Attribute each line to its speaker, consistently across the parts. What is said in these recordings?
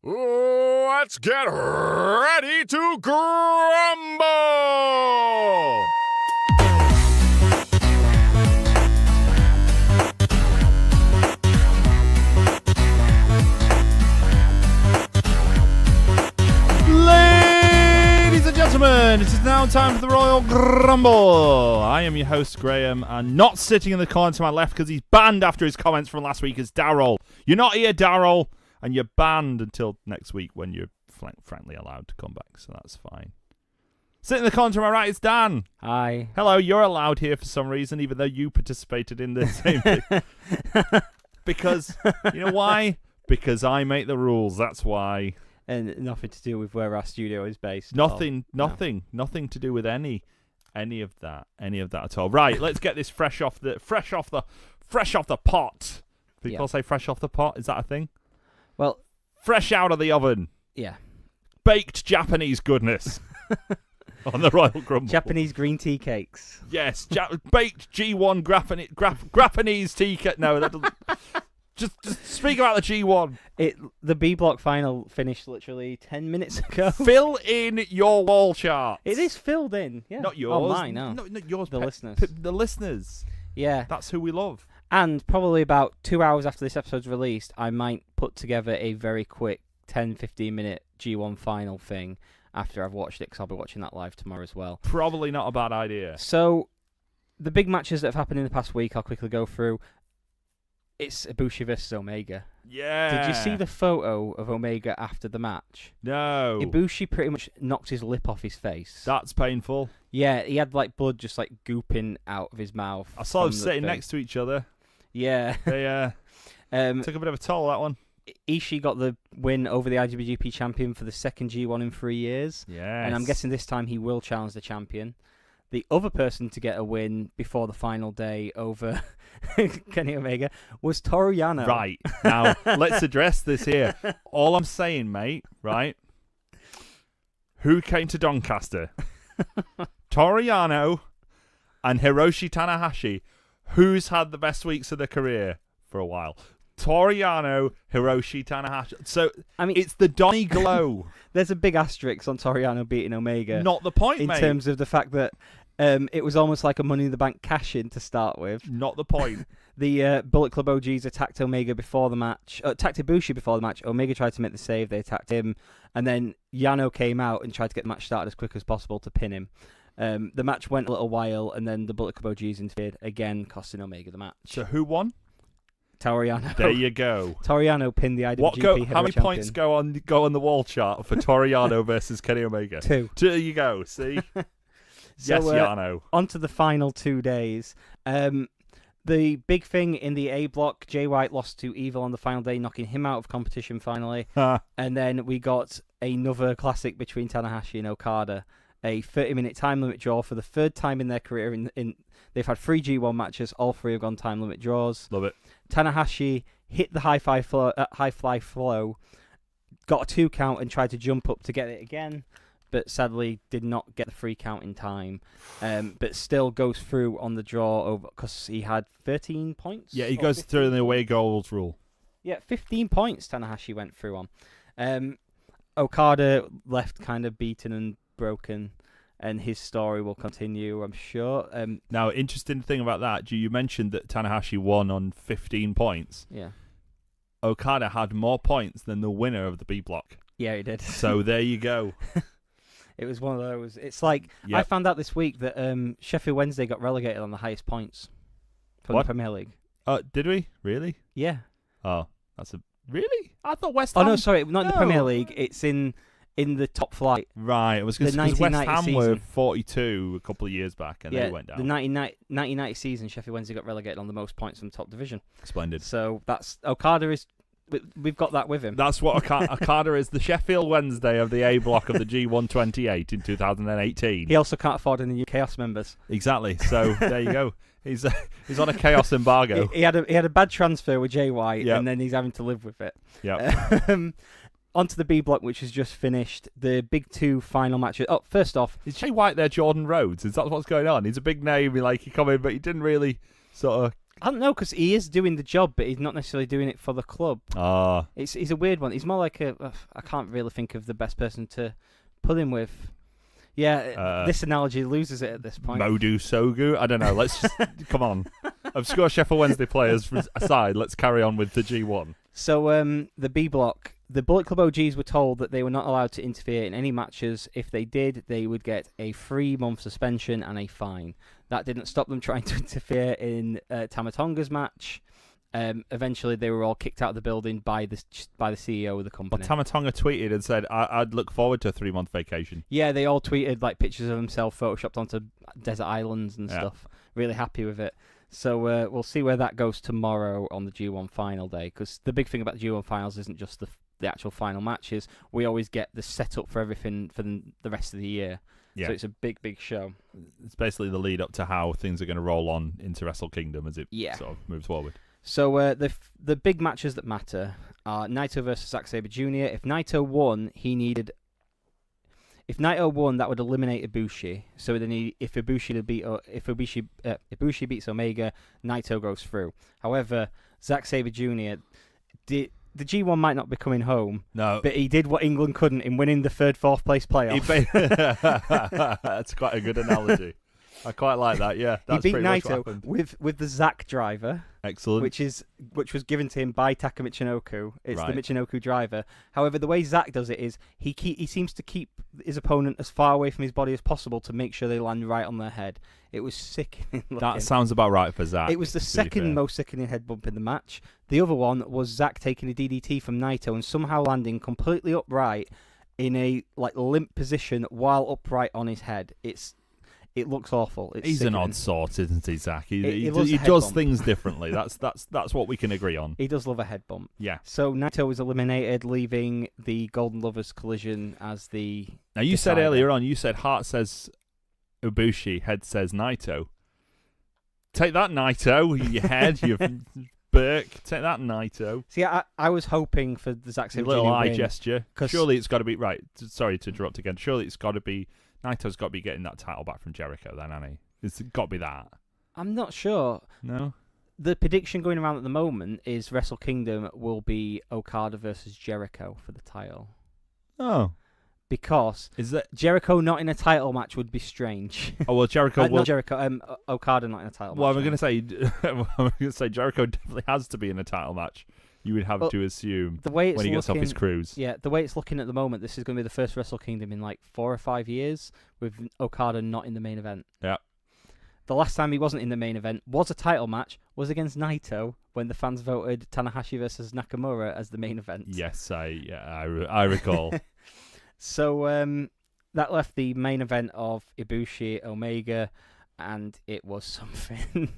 Speaker 1: Let's get ready to grumble! Ladies and gentlemen, it is now time for the Royal Grumble. I am your host, Graeme, and not sitting in the corner to my left because he's banned after his comments from last week is Daryl. You're not here, Daryl. And you're banned until next week when you're frankly allowed to come back, so that's fine. Sitting in the corner to my right is Dan.
Speaker 2: Hi.
Speaker 1: Hello, you're allowed here for some reason, even though you participated in the same thing. Because, you know why? Because I make the rules, that's why.
Speaker 2: And nothing to do with where our studio is based.
Speaker 1: Nothing to do with any of that at all. Right, let's get this fresh off the pot. People say fresh off the pot, is that a thing?
Speaker 2: Well,
Speaker 1: fresh out of the oven.
Speaker 2: Yeah.
Speaker 1: Baked Japanese goodness on the Royal Grumble.
Speaker 2: Japanese green tea cakes.
Speaker 1: Yes, baked G1 Grappanese tea cake. No, that doesn't. Just speak about the G1.
Speaker 2: The B block final finished literally 10 minutes ago.
Speaker 1: Fill in your wall chart.
Speaker 2: It is filled in. Yeah.
Speaker 1: Not yours.
Speaker 2: Oh, mine, no.
Speaker 1: Not yours.
Speaker 2: The listeners.
Speaker 1: The listeners.
Speaker 2: Yeah.
Speaker 1: That's who we love.
Speaker 2: And probably about 2 hours after this episode's released, I might put together a very quick 10-15 minute G1 final thing after I've watched it, because I'll be watching that live tomorrow as well.
Speaker 1: Probably not a bad idea.
Speaker 2: So, the big matches that have happened in the past week, I'll quickly go through. It's Ibushi versus Omega.
Speaker 1: Yeah.
Speaker 2: Did you see the photo of Omega after the match?
Speaker 1: No.
Speaker 2: Ibushi pretty much knocked his lip off his face.
Speaker 1: That's painful.
Speaker 2: Yeah, he had like blood just like gooping out of his mouth.
Speaker 1: I saw them sitting next to each other.
Speaker 2: Yeah.
Speaker 1: They took a bit of a toll, that one.
Speaker 2: Ishii got the win over the IWGP champion for the second G1 in 3 years.
Speaker 1: Yes.
Speaker 2: And I'm guessing this time he will challenge the champion. The other person to get a win before the final day over Kenny Omega was Toru Yano.
Speaker 1: Right. Now, let's address this here. All I'm saying, mate, right? Who came to Doncaster? Toru Yano and Hiroshi Tanahashi. Who's had the best weeks of their career for a while? Toru Yano, Hiroshi Tanahashi. So, I mean, it's the Donny Glow.
Speaker 2: There's a big asterisk on Toru Yano beating Omega.
Speaker 1: Not the point,
Speaker 2: mate. In terms of the fact that it was almost like a Money in the Bank cash-in to start with.
Speaker 1: Not the point.
Speaker 2: The Bullet Club OGs attacked Omega before the match. Attacked Ibushi before the match. Omega tried to make the save. They attacked him. And then Yano came out and tried to get the match started as quick as possible to pin him. The match went a little while, and then the Bullet Club OGs interfered, again costing Omega the match.
Speaker 1: So who won?
Speaker 2: Toru Yano.
Speaker 1: There you go.
Speaker 2: Toru Yano pinned the IWGP
Speaker 1: How many points go on the wall chart for Toru Yano versus Kenny Omega?
Speaker 2: 2.
Speaker 1: There you go, see? Yes, Yano.
Speaker 2: On to the final 2 days. The big thing in the A block, Jay White lost to Evil on the final day, knocking him out of competition finally. And then we got another classic between Tanahashi and Okada. A 30-minute time limit draw for the third time in their career. They've had 3 G1 matches. All 3 have gone time limit draws.
Speaker 1: Love it.
Speaker 2: Tanahashi hit the high fly flow, got a 2 count and tried to jump up to get it again, but sadly did not get the 3 count in time. But still goes through on the draw because he had 13 points.
Speaker 1: Yeah, he goes through the away goals rule.
Speaker 2: Yeah, 15 points Tanahashi went through on. Okada left kind of beaten and broken, and his story will continue, I'm sure.
Speaker 1: Now, interesting thing about that, you mentioned that Tanahashi won on 15 points.
Speaker 2: Yeah.
Speaker 1: Okada had more points than the winner of the B block.
Speaker 2: Yeah, he did.
Speaker 1: So there you go.
Speaker 2: It was one of those. It's like, I found out this week that Sheffield Wednesday got relegated on the highest points from the Premier League.
Speaker 1: Did we? Really?
Speaker 2: Yeah.
Speaker 1: Oh, that's a... Really? I thought West Ham...
Speaker 2: Oh, no, sorry, not in the Premier League. It's in the top flight.
Speaker 1: Right, it was because West Ham were 42 a couple of years back, and they went down.
Speaker 2: The 1990 season, Sheffield Wednesday got relegated on the most points from the top division.
Speaker 1: Splendid.
Speaker 2: So that's Okada is. We've got that with him.
Speaker 1: That's what Okada is, the Sheffield Wednesday of the A block of the G1 28 in 2018.
Speaker 2: He also can't afford any new Chaos members.
Speaker 1: Exactly. So there you go. He's on a Chaos embargo.
Speaker 2: He had a bad transfer with Jay White, and then he's having to live with it.
Speaker 1: Yeah.
Speaker 2: Onto the B block, which has just finished. The big 2 final matches. Oh, first off,
Speaker 1: is Jay White there Jordan Rhodes? Is that what's going on? He's a big name. He come in, but he didn't really sort of
Speaker 2: I don't know, because he is doing the job, but he's not necessarily doing it for the club. He's a weird one. He's more like I can't really think of the best person to put him with. Yeah, this analogy loses it at this point.
Speaker 1: Modu Sogu? I don't know. Let's just come on. Obscure Sheffield Wednesday players aside, let's carry on with the G1.
Speaker 2: So the B block, the Bullet Club OGs were told that they were not allowed to interfere in any matches. If they did, they would get a 3-month suspension and a fine. That didn't stop them trying to interfere in Tamatonga's match. Eventually, they were all kicked out of the building by the CEO of the company.
Speaker 1: Well, Tamatonga tweeted and said, I'd look forward to a 3-month vacation.
Speaker 2: Yeah, they all tweeted like pictures of himself photoshopped onto desert islands and stuff. Really happy with it. So we'll see where that goes tomorrow on the G1 final day, because the big thing about the G1 finals isn't just the actual final matches. We always get the setup for everything for the rest of the year. Yeah. So it's a big, big show.
Speaker 1: It's basically the lead up to how things are going to roll on into Wrestle Kingdom as it sort of moves forward.
Speaker 2: So the big matches that matter are Naito versus Zack Sabre Jr. If Naito won, If Naito won, that would eliminate Ibushi. So then if Ibushi beats Omega, Naito goes through. However, Zack Sabre Jr. The G1 might not be coming home. No, but he did what England couldn't in winning the 3rd, 4th place playoff.
Speaker 1: That's quite a good analogy. I quite like that. Yeah, that's
Speaker 2: he beat
Speaker 1: pretty
Speaker 2: Naito
Speaker 1: much what happened.
Speaker 2: with the Zack driver.
Speaker 1: Excellent.
Speaker 2: Which was given to him by Taka Michinoku. It's the Michinoku driver. However, the way Zack does it is he seems to keep his opponent as far away from his body as possible to make sure they land right on their head. It was sickening looking.
Speaker 1: That sounds about right for Zack.
Speaker 2: It was the second most sickening head bump in the match. The other one was Zack taking a DDT from Naito and somehow landing completely upright in a limp position while upright on his head. It looks awful. He's
Speaker 1: an odd sort, isn't he, Zack? He does things differently. That's what we can agree on.
Speaker 2: He does love a head bump.
Speaker 1: Yeah.
Speaker 2: So Naito was eliminated, leaving the Golden Lovers collision as the.
Speaker 1: Now you said earlier on, heart says Ibushi, head says Naito. Take that, Naito. You head, you Burke. Take that, Naito.
Speaker 2: See, I was hoping for the Zack Sabre Jr.
Speaker 1: little eye gesture. Surely it's got to be right. Sorry to interrupt again. Surely it's got to be. Naito's got to be getting that title back from Jericho then, hasn't he? It's got to be that.
Speaker 2: I'm not sure.
Speaker 1: No?
Speaker 2: The prediction going around at the moment is Wrestle Kingdom will be Okada versus Jericho for the title.
Speaker 1: Oh.
Speaker 2: Because Jericho not in a title match would be strange.
Speaker 1: Oh, well, Jericho will...
Speaker 2: Not Jericho, Okada not in a title match.
Speaker 1: Well, I'm going to say Jericho definitely has to be in a title match. You would have to assume when he gets off his cruise.
Speaker 2: Yeah, the way it's looking at the moment, this is going to be the first Wrestle Kingdom in 4 or 5 years with Okada not in the main event.
Speaker 1: Yeah.
Speaker 2: The last time he wasn't in the main event was a title match, was against Naito when the fans voted Tanahashi versus Nakamura as the main event.
Speaker 1: Yes, I recall.
Speaker 2: So that left the main event of Ibushi, Omega, and it was something.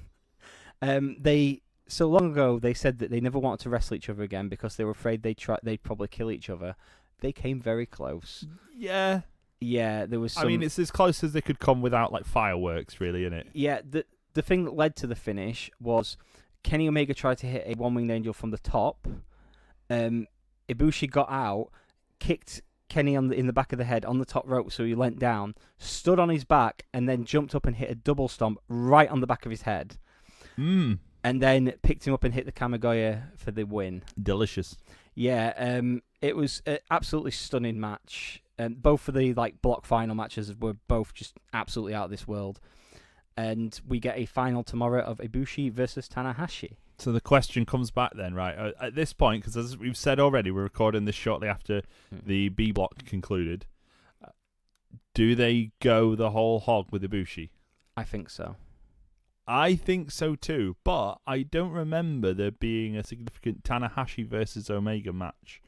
Speaker 2: So long ago, they said that they never wanted to wrestle each other again because they were afraid they'd probably kill each other. They came very close.
Speaker 1: Yeah.
Speaker 2: Yeah, there was some...
Speaker 1: I mean, it's as close as they could come without, fireworks, really, isn't it?
Speaker 2: Yeah, the thing that led to the finish was Kenny Omega tried to hit a one-winged angel from the top. Ibushi got out, kicked Kenny in the back of the head on the top rope, so he leant down, stood on his back, and then jumped up and hit a double stomp right on the back of his head. And then picked him up and hit the Kamigoye for the win.
Speaker 1: Delicious.
Speaker 2: Yeah, it was an absolutely stunning match. Both of the block final matches were both just absolutely out of this world. And we get a final tomorrow of Ibushi versus Tanahashi.
Speaker 1: So the question comes back then, right? At this point, because as we've said already, we're recording this shortly after the B block concluded. Do they go the whole hog with Ibushi?
Speaker 2: I think so.
Speaker 1: I think so too, but I don't remember there being a significant Tanahashi versus Omega match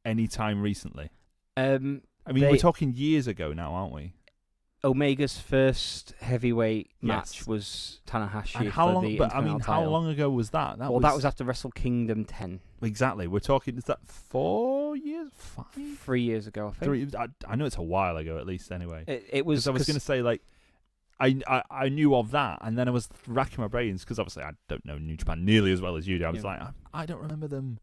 Speaker 1: anytime recently. We're talking years ago now, aren't we?
Speaker 2: Omega's first heavyweight match was Tanahashi.
Speaker 1: And how long? How long ago was that?
Speaker 2: That was after Wrestle Kingdom 10.
Speaker 1: Exactly. We're talking. Is that 4 years? 5?
Speaker 2: 3 years ago, I think.
Speaker 1: I know it's a while ago, at least. Anyway,
Speaker 2: it was.
Speaker 1: I was going to say I knew of that, and then I was racking my brains because obviously I don't know New Japan nearly as well as you do. I was I don't remember them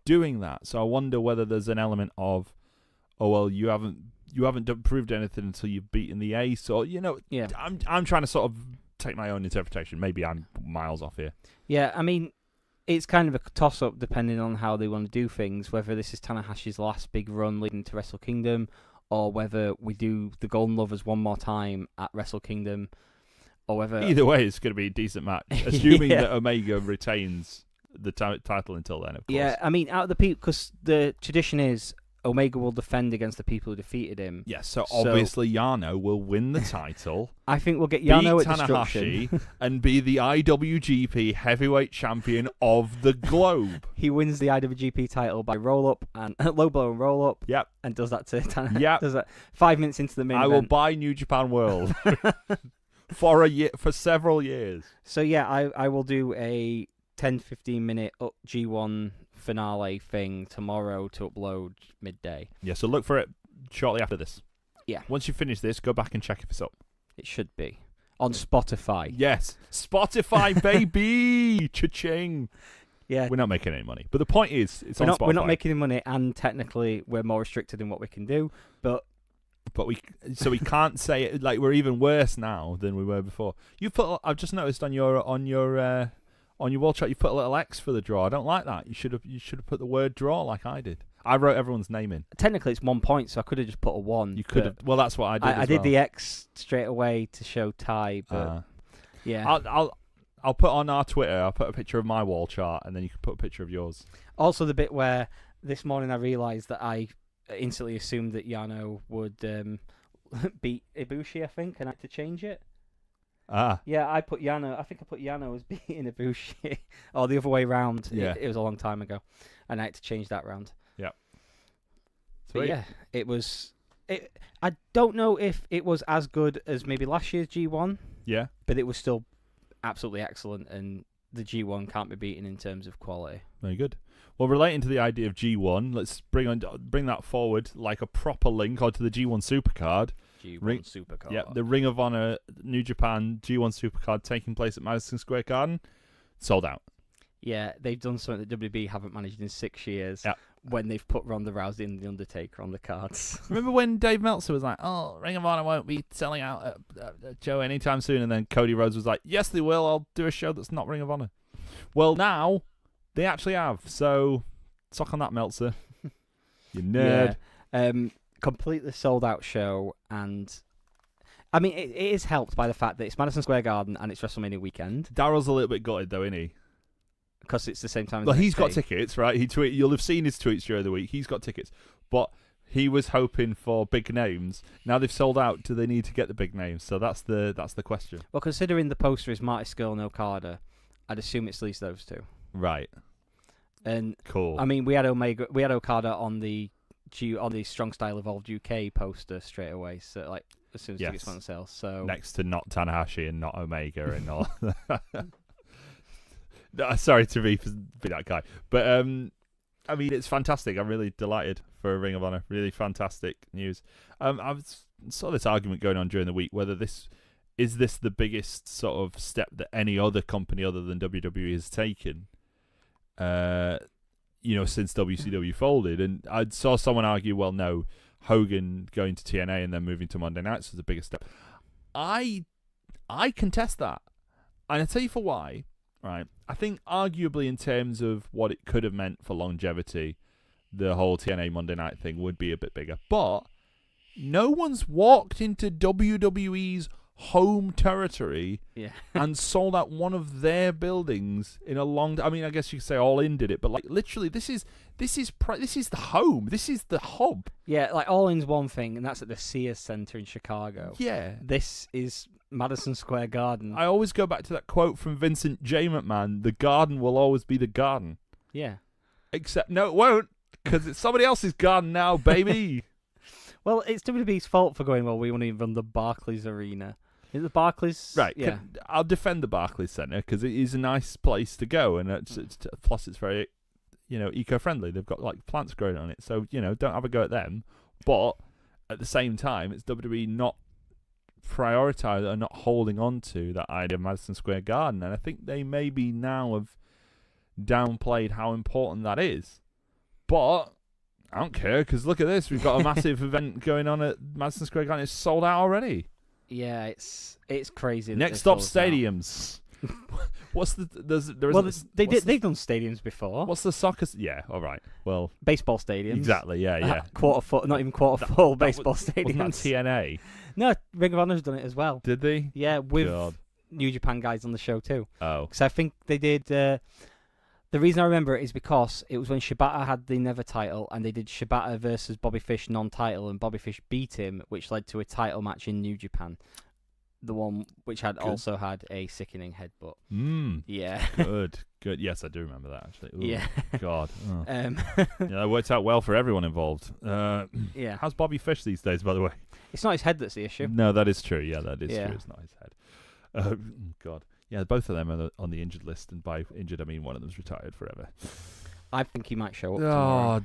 Speaker 1: doing that. So I wonder whether there's an element of, oh well, you haven't proved anything until you've beaten the ace, or I'm trying to sort of take my own interpretation. Maybe I'm miles off here.
Speaker 2: Yeah, I mean, it's kind of a toss-up depending on how they want to do things, whether this is Tanahashi's last big run leading to Wrestle Kingdom, or whether we do the Golden Lovers one more time at Wrestle Kingdom, or whether...
Speaker 1: Either way, it's going to be a decent match, assuming that Omega retains the title until then, of course.
Speaker 2: Yeah, I mean, out of the people, because the tradition is Omega will defend against the people who defeated him.
Speaker 1: Yes, so obviously Yano will win the title.
Speaker 2: I think we'll get Yano
Speaker 1: beat
Speaker 2: at Destruction.
Speaker 1: Tanahashi and be the IWGP Heavyweight Champion of the globe.
Speaker 2: He wins the IWGP title by roll-up and low blow and roll-up.
Speaker 1: Yep.
Speaker 2: And does that to Tanahashi.
Speaker 1: Yep.
Speaker 2: Does that 5 minutes into the main
Speaker 1: I
Speaker 2: event.
Speaker 1: will buy New Japan World for a year, for several years.
Speaker 2: So yeah, I will do a 10-15 minute G1 finale thing tomorrow to upload midday.
Speaker 1: Yeah, so look for it shortly after this.
Speaker 2: Yeah.
Speaker 1: Once you finish this, go back and check if it's up.
Speaker 2: It should be. On Spotify.
Speaker 1: Yes. Spotify, baby! Cha-ching!
Speaker 2: Yeah.
Speaker 1: We're not making any money. But the point is, it's on Spotify.
Speaker 2: We're not making any money, and technically we're more restricted in what we can do, but
Speaker 1: we can't say it, like, we're even worse now than we were before. I've just noticed on your wall chart, you put a little X for the draw. I don't like that. You should have put the word draw like I did. I wrote everyone's name in.
Speaker 2: Technically, it's 1 point, so I could have just put a 1.
Speaker 1: You could have. Well, that's what I did.
Speaker 2: I did the X straight away to show tie, but yeah.
Speaker 1: I'll put on our Twitter. I'll put a picture of my wall chart, and then you can put a picture of yours.
Speaker 2: Also, the bit where this morning I realised that I instantly assumed that Yano would beat Ibushi, I think, and I had to change it. Yeah, I put Yano. I think I put Yano as beating Ibushi, or the other way round.
Speaker 1: Yeah,
Speaker 2: it was a long time ago, and I had to change that round.
Speaker 1: Yeah.
Speaker 2: But yeah, it was. I don't know if it was as good as maybe last year's G1.
Speaker 1: Yeah,
Speaker 2: but it was still absolutely excellent, and the G1 can't be beaten in terms of quality.
Speaker 1: Very good. Well, relating to the idea of G1, let's bring that forward like a proper link onto the G1 Supercard.
Speaker 2: Supercard.
Speaker 1: Yeah, the Ring of Honor New Japan G1 Supercard taking place at Madison Square Garden. Sold out.
Speaker 2: Yeah, they've done something that WB haven't managed in 6 years. Yeah. When they've put Ronda Rousey and The Undertaker on the cards.
Speaker 1: Remember when Dave Meltzer was like, "Oh, Ring of Honor won't be selling out at Joe anytime soon," and then Cody Rhodes was like, "Yes, they will. I'll do a show that's not Ring of Honor." Well, now they actually have. So, suck on that, Meltzer. You nerd.
Speaker 2: Yeah. Completely sold out show, and I mean it is helped by the fact that it's Madison Square Garden and it's WrestleMania weekend.
Speaker 1: Daryl's a little bit gutted though, isn't he?
Speaker 2: Because it's the same time.
Speaker 1: Well, he's got tickets, right? You'll have seen his tweets during the week. He's got tickets, but he was hoping for big names. Now they've sold out. Do they need to get the big names? So that's the question.
Speaker 2: Well, considering the poster is Marty Scurll and Okada, I'd assume it's at least those two.
Speaker 1: Right.
Speaker 2: And
Speaker 1: cool.
Speaker 2: I mean, we had Okada on the Strong Style Evolved UK poster straight away. So like as soon as tickets went on sale. So
Speaker 1: next to not Tanahashi and not Omega and all. Sorry to be that guy, but I mean it's fantastic. I'm really delighted for Ring of Honor. Really fantastic news. I saw this argument going on during the week whether this is the biggest sort of step that any other company other than WWE has taken. Since WCW folded, and I saw someone argue, well, no, Hogan going to TNA and then moving to Monday Nights was the biggest step. I contest that, and I'll tell you for why. Right, I think arguably in terms of what it could have meant for longevity, the whole TNA Monday Night thing would be a bit bigger. But no one's walked into WWE's home territory and sold out one of their buildings in a long. I mean, I guess you could say All In did it, but like literally, this is the home. This is the hub.
Speaker 2: Yeah, like All In's one thing, and that's at the Sears Center in Chicago.
Speaker 1: Yeah,
Speaker 2: this is Madison Square Garden.
Speaker 1: I always go back to that quote from Vincent J. McMahon: "The garden will always be the garden."
Speaker 2: Yeah,
Speaker 1: except no, it won't, because it's somebody else's garden now, baby.
Speaker 2: Well, it's WWE's fault for going, well, we want to run the Barclays Arena. Is it Barclays?
Speaker 1: Right.
Speaker 2: Yeah.
Speaker 1: I'll defend the Barclays Center because it is a nice place to go, and plus it's very, eco-friendly. They've got like plants growing on it, so don't have a go at them. But at the same time, it's WWE not prioritizing or not holding on to that idea of Madison Square Garden, and I think they maybe now have downplayed how important that is. But I don't care because look at this. We've got a massive event going on at Madison Square Garden. It's sold out already.
Speaker 2: Yeah, it's crazy. that
Speaker 1: Next
Speaker 2: they
Speaker 1: stop,
Speaker 2: sold out.
Speaker 1: stadiums. What's the
Speaker 2: They've done stadiums before.
Speaker 1: What's the soccer? Yeah, all right. Well,
Speaker 2: Baseball stadiums.
Speaker 1: exactly. Yeah.
Speaker 2: Not even quarter full baseball
Speaker 1: Wasn't that
Speaker 2: stadiums.
Speaker 1: TNA?
Speaker 2: No, Ring of Honor's done it as well.
Speaker 1: Did they?
Speaker 2: Yeah, with
Speaker 1: God.
Speaker 2: New Japan guys on the show too.
Speaker 1: Oh.
Speaker 2: Because I think they did. The reason I remember it is because it was when Shibata had the Never title, and they did Shibata versus Bobby Fish non-title, and Bobby Fish beat him, which led to a title match in New Japan. The one which had also had a sickening headbutt. Yeah.
Speaker 1: Good. Yes, I do remember that actually. Ooh,
Speaker 2: Yeah.
Speaker 1: God. Oh.
Speaker 2: Yeah,
Speaker 1: that worked out well for everyone involved.
Speaker 2: Yeah.
Speaker 1: How's Bobby Fish these days, by the way?
Speaker 2: It's not his head that's the issue.
Speaker 1: No, that is true. Yeah, that is
Speaker 2: Yeah.
Speaker 1: true. It's not his head. God. Yeah, both of them are on the injured list, and by injured I mean one of them's retired forever.
Speaker 2: I think he might show up tomorrow.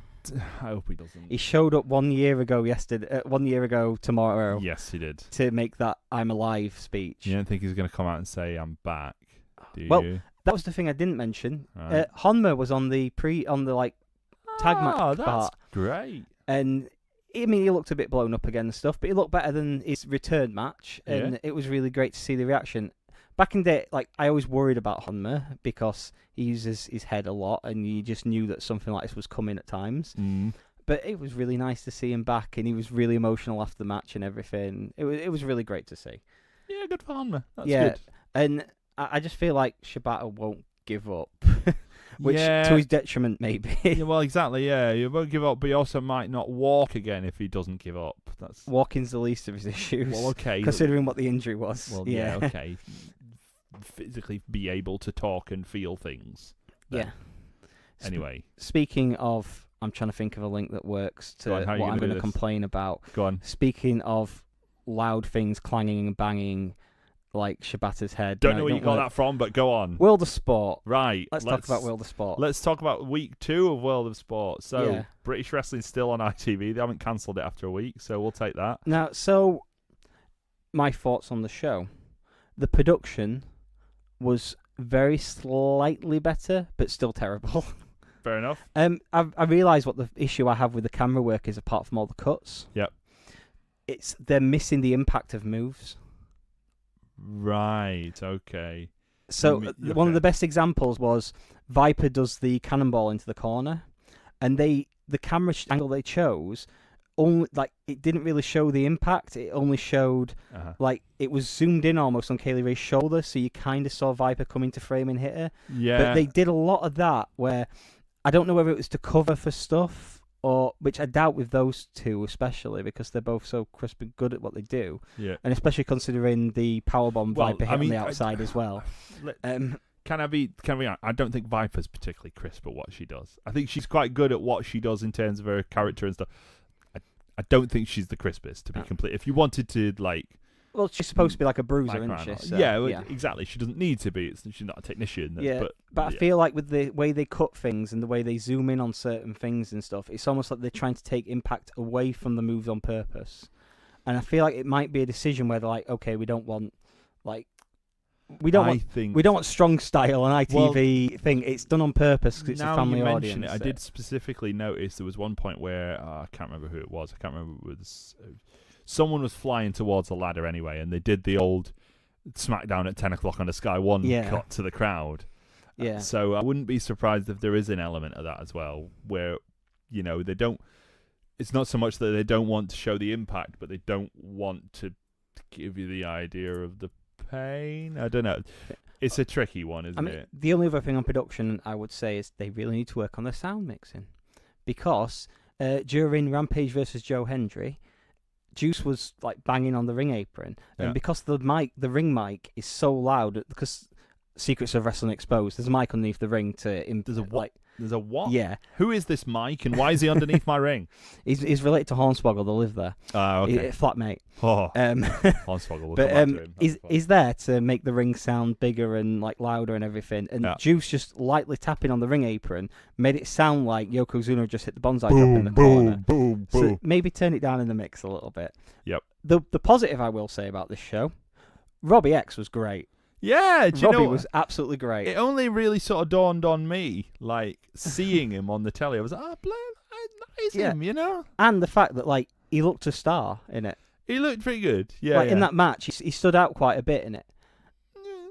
Speaker 1: I hope he doesn't.
Speaker 2: He showed up 1 year ago yesterday. 1 year ago tomorrow.
Speaker 1: Yes, he did.
Speaker 2: To make that "I'm alive" speech.
Speaker 1: You don't think he's going to come out and say I'm back? Do
Speaker 2: Well,
Speaker 1: you?
Speaker 2: That was the thing I didn't mention.
Speaker 1: Right.
Speaker 2: Honma was on the tag match
Speaker 1: Oh, that's
Speaker 2: part,
Speaker 1: great.
Speaker 2: and I mean he looked a bit blown up again and stuff, but he looked better than his return match, and it was really great to see the reaction. Back in the day, I always worried about Honma because he uses his head a lot, and you just knew that something like this was coming at times. But it was really nice to see him back, and he was really emotional after the match and everything. It was really great to see.
Speaker 1: Yeah, good for Honma. That's
Speaker 2: yeah,
Speaker 1: good.
Speaker 2: And I just feel like Shibata won't give up, which to his detriment maybe.
Speaker 1: Yeah, well, exactly. Yeah, you won't give up, but he also might not walk again if he doesn't give up. That's
Speaker 2: Walking's the least of his issues.
Speaker 1: well, okay.
Speaker 2: Considering what the injury was.
Speaker 1: Well, yeah, okay. Physically be able to talk and feel things.
Speaker 2: Yeah.
Speaker 1: Anyway.
Speaker 2: Speaking of, I'm trying to think of a link that works to what I'm going to complain about.
Speaker 1: Go on.
Speaker 2: Speaking of loud things clanging and banging like Shibata's head.
Speaker 1: Don't know where you got that from, but go on.
Speaker 2: World of Sport.
Speaker 1: Right.
Speaker 2: Let's talk about World of Sport.
Speaker 1: Let's talk about week 2 of World of Sport. So,
Speaker 2: Yeah.
Speaker 1: British Wrestling's still on ITV. They haven't cancelled it after a week, so we'll take that.
Speaker 2: Now, so my thoughts on the show. The production was very slightly better, but still terrible.
Speaker 1: Fair enough.
Speaker 2: I realise what the issue I have with the camera work is, apart from all the cuts.
Speaker 1: Yep.
Speaker 2: They're missing the impact of moves.
Speaker 1: Right, okay.
Speaker 2: So one of the best examples was Viper does the cannonball into the corner, and the camera angle they chose only it didn't really show the impact. It only showed it was zoomed in almost on Kaylee Ray's shoulder, so you kind of saw Viper come into frame and hit her.
Speaker 1: Yeah.
Speaker 2: But they did a lot of that where I don't know whether it was to cover for stuff, or which I doubt with those two especially, because they're both so crisp and good at what they do.
Speaker 1: Yeah.
Speaker 2: And especially considering the powerbomb Viper hit on the outside as well.
Speaker 1: Can I be honest? I don't think Viper's particularly crisp at what she does. I think she's quite good at what she does in terms of her character and stuff. I don't think she's the crispest, to be complete. If you wanted to,
Speaker 2: well, she's supposed to be like a bruiser, isn't she? So,
Speaker 1: yeah, exactly. She doesn't need to be. She's not a technician.
Speaker 2: But I feel like with the way they cut things and the way they zoom in on certain things and stuff, it's almost like they're trying to take impact away from the moves on purpose. And I feel like it might be a decision where they're like, okay, we don't want we don't want strong style on ITV thing. It's done on purpose because it's a family audience.
Speaker 1: I did specifically notice there was one point where I can't remember who it was. I can't remember who it was. Someone was flying towards a ladder anyway, and they did the old SmackDown at 10 o'clock on the Sky One cut to the crowd.
Speaker 2: Yeah.
Speaker 1: So I wouldn't be surprised if there is an element of that as well, where they don't. It's not so much that they don't want to show the impact, but they don't want to give you the idea of the pain. I don't know. It's a tricky one, isn't it?
Speaker 2: The only other thing on production I would say is they really need to work on their sound mixing, because during Rampage versus Joe Hendry, Juice was banging on the ring apron, and because the ring mic is so loud, because Secrets of Wrestling Exposed, there's a mic underneath the ring to
Speaker 1: There's a what?
Speaker 2: Yeah.
Speaker 1: Who is this Mike, and why is he underneath my ring?
Speaker 2: He's related to Hornswoggle. They live there.
Speaker 1: Oh, okay.
Speaker 2: Flatmate.
Speaker 1: Oh, Hornswoggle. We'll come back to him.
Speaker 2: He's there to make the ring sound bigger and louder and everything. And Juice just lightly tapping on the ring apron made it sound like Yokozuna just hit the bonsai drop in the corner.
Speaker 1: Boom,
Speaker 2: so maybe turn it down in the mix a little bit.
Speaker 1: Yep.
Speaker 2: The positive I will say about this show, Robbie X was great.
Speaker 1: Yeah,
Speaker 2: Robbie was absolutely great.
Speaker 1: It only really sort of dawned on me, seeing him on the telly. I was like, that is him,
Speaker 2: And the fact that, he looked a star in it.
Speaker 1: He looked pretty good. Yeah,
Speaker 2: like in that match, he stood out quite a bit in it.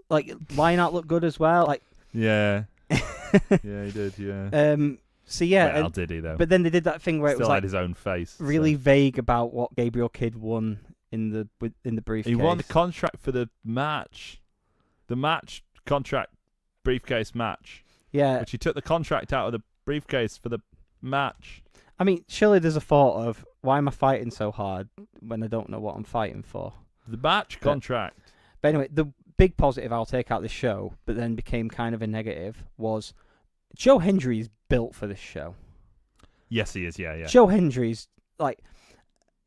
Speaker 2: Like Lionheart looked good as well. Like
Speaker 1: yeah, yeah, he did. Yeah.
Speaker 2: So yeah,
Speaker 1: well, did he though?
Speaker 2: But then they did that thing where
Speaker 1: Still
Speaker 2: it was
Speaker 1: had
Speaker 2: like
Speaker 1: his own face.
Speaker 2: really
Speaker 1: so.
Speaker 2: vague about what Gabriel Kidd won in the briefcase.
Speaker 1: He won the contract for the match. The match contract briefcase match.
Speaker 2: Yeah.
Speaker 1: Which he took the contract out of the briefcase for the match.
Speaker 2: I mean, surely there's a thought of, why am I fighting so hard when I don't know what I'm fighting for?
Speaker 1: The match contract.
Speaker 2: But anyway, the big positive I'll take out of this show, but then became kind of a negative, was Joe Hendry's built for this show.
Speaker 1: Yes, he is. Yeah.
Speaker 2: Joe Hendry's, like,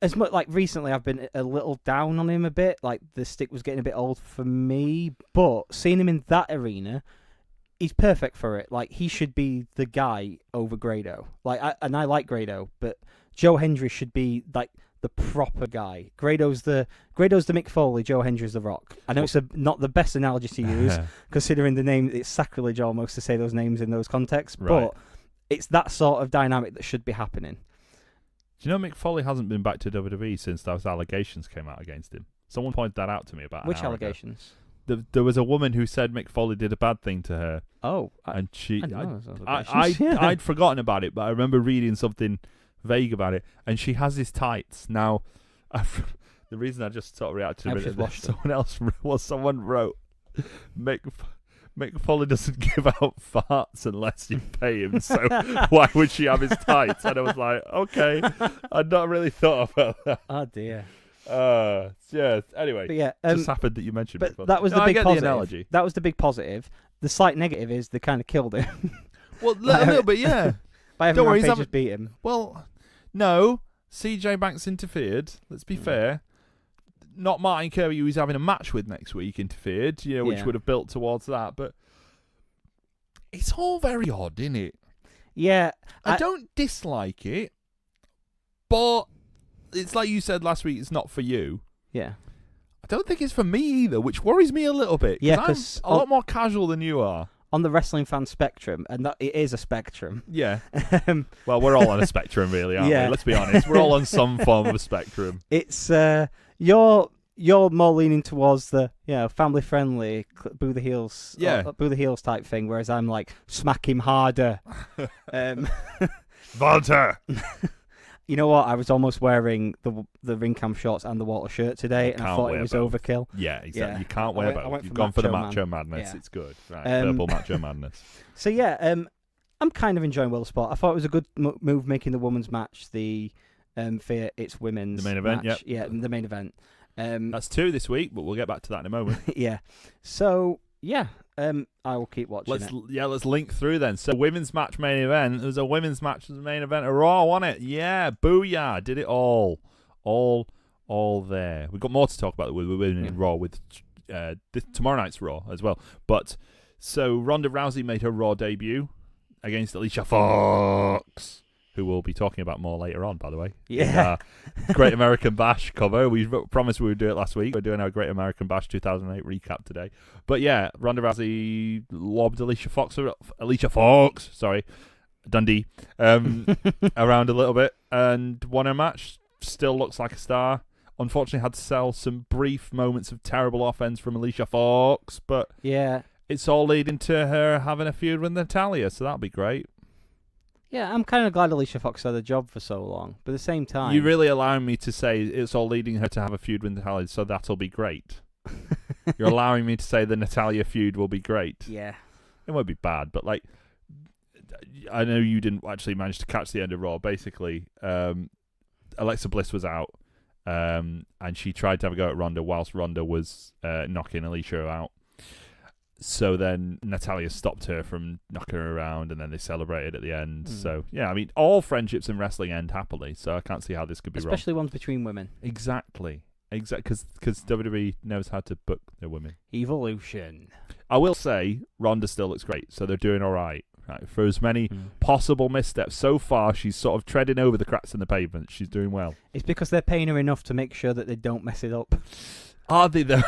Speaker 2: as much like recently I've been a little down on him a bit. Like, the stick was getting a bit old for me, but seeing him in that arena, he's perfect for it. Like, he should be the guy over Grado. Like, I like Grado, but Joe Hendry should be like the proper guy. Grado's the Mick Foley, Joe Hendry's the Rock. I know it's not the best analogy to use, considering the name. It's sacrilege almost to say those names in those contexts,
Speaker 1: right.
Speaker 2: But it's that sort of dynamic that should be happening.
Speaker 1: Do you know Mick Foley hasn't been back to WWE since those allegations came out against him? Someone pointed that out to me about an
Speaker 2: Which
Speaker 1: hour
Speaker 2: allegations?
Speaker 1: Ago. There was a woman who said Mick Foley did a bad thing to her.
Speaker 2: Oh,
Speaker 1: and she,
Speaker 2: I didn't know those allegations.
Speaker 1: I'd forgotten about it, but I remember reading something vague about it. And she has his tights now. The reason I just sort of reacted a bit, someone wrote, Mick Foley doesn't give out farts unless you pay him, so why would she have his tights? And I was like, okay, I'd not really thought about that.
Speaker 2: Oh dear.
Speaker 1: Yeah. Anyway,
Speaker 2: but yeah,
Speaker 1: just happened that you mentioned.
Speaker 2: But
Speaker 1: Mick Foley.
Speaker 2: that was the big
Speaker 1: I get
Speaker 2: positive.
Speaker 1: the analogy.
Speaker 2: That was the big positive. The slight negative is they kind of killed him.
Speaker 1: Well, a little bit, yeah.
Speaker 2: By having Rampage just beat him.
Speaker 1: Well, no. CJ Banks interfered. Let's be fair. Not Martin Kirby, who he's having a match with next week, interfered, which would have built towards that. But it's all very odd, isn't it?
Speaker 2: Yeah.
Speaker 1: I don't dislike it, but it's like you said last week, it's not for you.
Speaker 2: Yeah.
Speaker 1: I don't think it's for me either, which worries me a little bit.
Speaker 2: Yeah,
Speaker 1: because I'm a lot more casual than you are.
Speaker 2: On the wrestling fan spectrum, and that it is a spectrum.
Speaker 1: Yeah. Well, we're all on a spectrum, really, aren't we? Let's be honest. We're all on some form of a spectrum.
Speaker 2: It's you're more leaning towards the family friendly, boo the heels, boo the heels type thing, whereas I'm like smack him harder.
Speaker 1: Walter.
Speaker 2: You know what? I was almost wearing the ring cam shorts and the Walter shirt today, and I thought it was overkill.
Speaker 1: Yeah, exactly. Yeah. You can't wear both. You've gone for the Macho Madness. Yeah. It's good. Right, purple Macho Madness.
Speaker 2: So yeah, I'm kind of enjoying Will Sport. I thought it was a good move making the women's match the for its women's
Speaker 1: the main event.
Speaker 2: Match. Yeah, the main event.
Speaker 1: That's 2 this week, but we'll get back to that in a moment.
Speaker 2: Yeah. So yeah. I will keep watching it.
Speaker 1: Let's link through then. So, women's match main event. There was a women's match as the main event of Raw, wasn't it? Yeah, booyah. Did it all there. We've got more to talk about with women in Raw with tomorrow night's Raw as well. But, so Ronda Rousey made her Raw debut against Alicia Fooooox, who we'll be talking about more later on, by the way.
Speaker 2: Yeah.
Speaker 1: Great American Bash cover. We promised we would do it last week. We're doing our Great American Bash 2008 recap today. But yeah, Ronda Rousey lobbed Alicia Fooooox, Dundee, around a little bit and won her match. Still looks like a star. Unfortunately, had to sell some brief moments of terrible offense from Alicia Fooooox, but
Speaker 2: yeah,
Speaker 1: it's all leading to her having a feud with Natalya, so that'll be great.
Speaker 2: Yeah, I'm kind of glad Alicia Fox had a job for so long, but at the same time...
Speaker 1: You're really allowing me to say it's all leading her to have a feud with Natalya, so that'll be great. You're allowing me to say the Natalya feud will be great.
Speaker 2: Yeah.
Speaker 1: It won't be bad, but like, I know you didn't actually manage to catch the end of Raw. Basically, Alexa Bliss was out, and she tried to have a go at Ronda whilst Ronda was knocking Alicia out. So then Natalya stopped her from knocking her around, and then they celebrated at the end. So, yeah, I mean, all friendships in wrestling end happily, so I can't see how this could be wrong.
Speaker 2: Especially ones between women.
Speaker 1: Exactly. Because WWE knows how to book their women.
Speaker 2: Evolution.
Speaker 1: I will say, Ronda still looks great, so they're doing all right. Right? For as many possible missteps, so far she's sort of treading over the cracks in the pavement. She's doing well.
Speaker 2: It's because they're paying her enough to make sure that they don't mess it up.
Speaker 1: Are they though?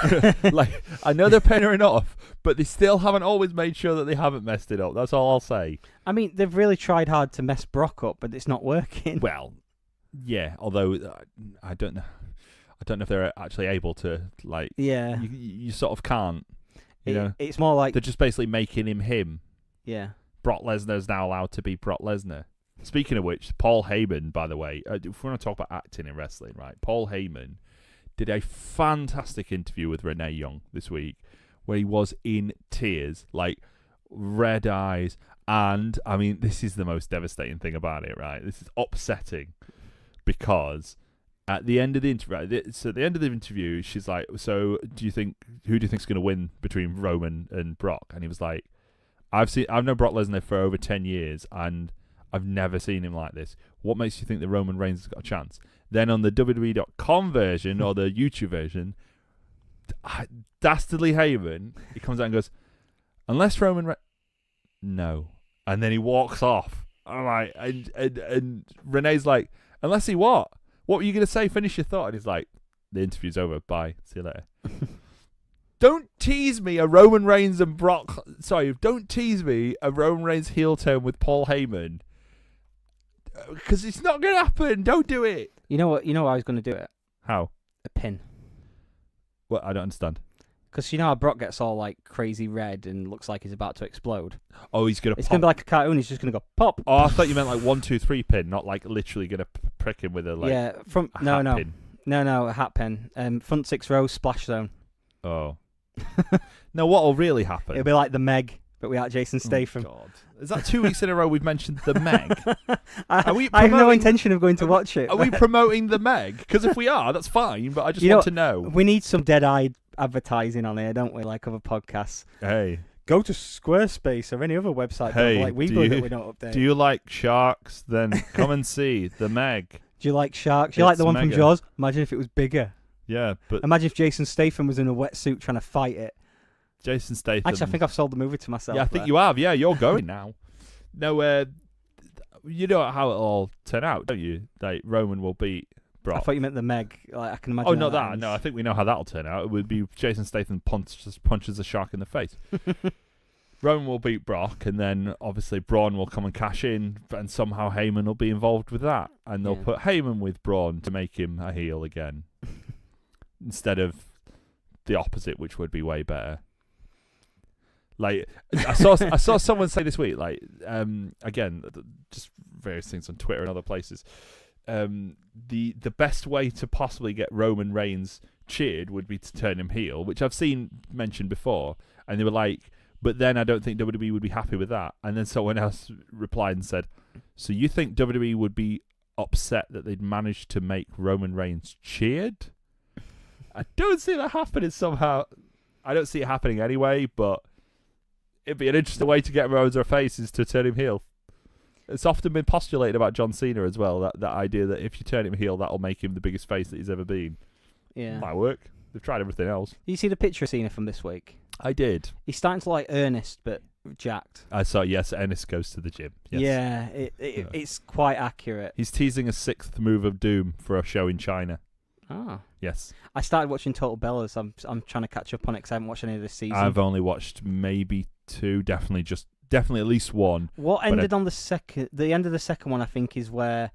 Speaker 1: Like, I know they're paying her enough, but they still haven't always made sure that they haven't messed it up. That's all I'll say.
Speaker 2: I mean, they've really tried hard to mess Brock up, but it's not working.
Speaker 1: Well, yeah. Although I don't know. I don't know if they're actually able to, like,
Speaker 2: Yeah.
Speaker 1: you sort of can't, you know.
Speaker 2: It's more like...
Speaker 1: They're just basically making him.
Speaker 2: Yeah.
Speaker 1: Brock Lesnar's now allowed to be Brock Lesnar. Speaking of which, Paul Heyman, by the way, if we want to talk about acting in wrestling, right? Paul Heyman did a fantastic interview with Renee Young this week where he was in tears, like red eyes. And, I mean, this is the most devastating thing about it, right? This is upsetting because at the end of the interview, she's like, so who do you think is going to win between Roman and Brock? And he was like, I've known Brock Lesnar for over 10 years and I've never seen him like this. What makes you think that Roman Reigns has got a chance? Then on the WWE.com version or the YouTube version, Dastardly Heyman, he comes out and goes, unless Roman no. And then he walks off. I'm like, and Renee's like, unless he what? What were you going to say? Finish your thought. And he's like, the interview's over. Bye. See you later. Don't tease me a Roman Reigns and Brock. Sorry, don't tease me a Roman Reigns heel turn with Paul Heyman. Because it's not going to happen. Don't do it.
Speaker 2: You know what? You know how I was going to do it?
Speaker 1: How?
Speaker 2: A pin.
Speaker 1: Well, I don't understand.
Speaker 2: Because you know how Brock gets all like crazy red and looks like he's about to explode?
Speaker 1: Oh, he's going to
Speaker 2: It's going to be like a cartoon. He's just going to go pop.
Speaker 1: Oh, I thought you meant like 1, 2, 3 pin, not like literally going to prick him with a like.
Speaker 2: Yeah, from
Speaker 1: a
Speaker 2: no,
Speaker 1: hat
Speaker 2: no,
Speaker 1: pin.
Speaker 2: no, a hat pin. Front 6 row splash zone.
Speaker 1: Oh. No, what will really happen?
Speaker 2: It'll be like the Meg, but without Jason Statham.
Speaker 1: Oh, God. Is that 2 weeks in a row we've mentioned the Meg?
Speaker 2: I have no intention of going to watch it.
Speaker 1: Are we promoting the Meg? Because if we are, that's fine, but I just want to know.
Speaker 2: We need some dead-eyed advertising on here, don't we, like other podcasts?
Speaker 1: Hey.
Speaker 2: Go to Squarespace or any other website like Weebly that we don't update.
Speaker 1: Do you like sharks? Then come and see the Meg.
Speaker 2: Do you like sharks? Do you like the one
Speaker 1: mega.
Speaker 2: from Jaws? Imagine if it was bigger.
Speaker 1: Yeah, but...
Speaker 2: Imagine if Jason Statham was in a wetsuit trying to fight it.
Speaker 1: Jason Statham...
Speaker 2: Actually, I think I've sold the movie to myself.
Speaker 1: Yeah, I think you have. Yeah, you're going now. No, you know how it all turn out, don't you? Like, Roman will beat Brock.
Speaker 2: I thought you meant the Meg. Like, I can imagine.
Speaker 1: Oh, not that. No, I think we know how that'll turn out. It would be Jason Statham punches a shark in the face. Roman will beat Brock, and then obviously Braun will come and cash in, and somehow Heyman will be involved with that, and they'll put Heyman with Braun to make him a heel again, instead of the opposite, which would be way better. Like, I saw someone say this week, like, again, just various things on Twitter and other places. The best way to possibly get Roman Reigns cheered would be to turn him heel, which I've seen mentioned before, and they were like, but then I don't think WWE would be happy with that. And then someone else replied and said, so you think WWE would be upset that they'd managed to make Roman Reigns cheered? I don't see that happening somehow. I don't see it happening anyway, but it'd be an interesting way to get him over a face is to turn him heel. It's often been postulated about John Cena as well, that idea that if you turn him heel, that'll make him the biggest face that he's ever been.
Speaker 2: Yeah.
Speaker 1: Might work. They've tried everything else.
Speaker 2: Did you see the picture of Cena from this week?
Speaker 1: I did.
Speaker 2: He's starting to like Ernest, but jacked.
Speaker 1: I saw, yes, Ennis goes to the gym. Yes.
Speaker 2: Yeah, it's quite accurate.
Speaker 1: He's teasing a 6th move of doom for a show in China.
Speaker 2: Ah.
Speaker 1: Yes.
Speaker 2: I started watching Total Bellas. I'm trying to catch up on it because I haven't watched any of this season.
Speaker 1: I've only watched maybe 2, definitely at least 1.
Speaker 2: What ended on the end of the second one, I think, is where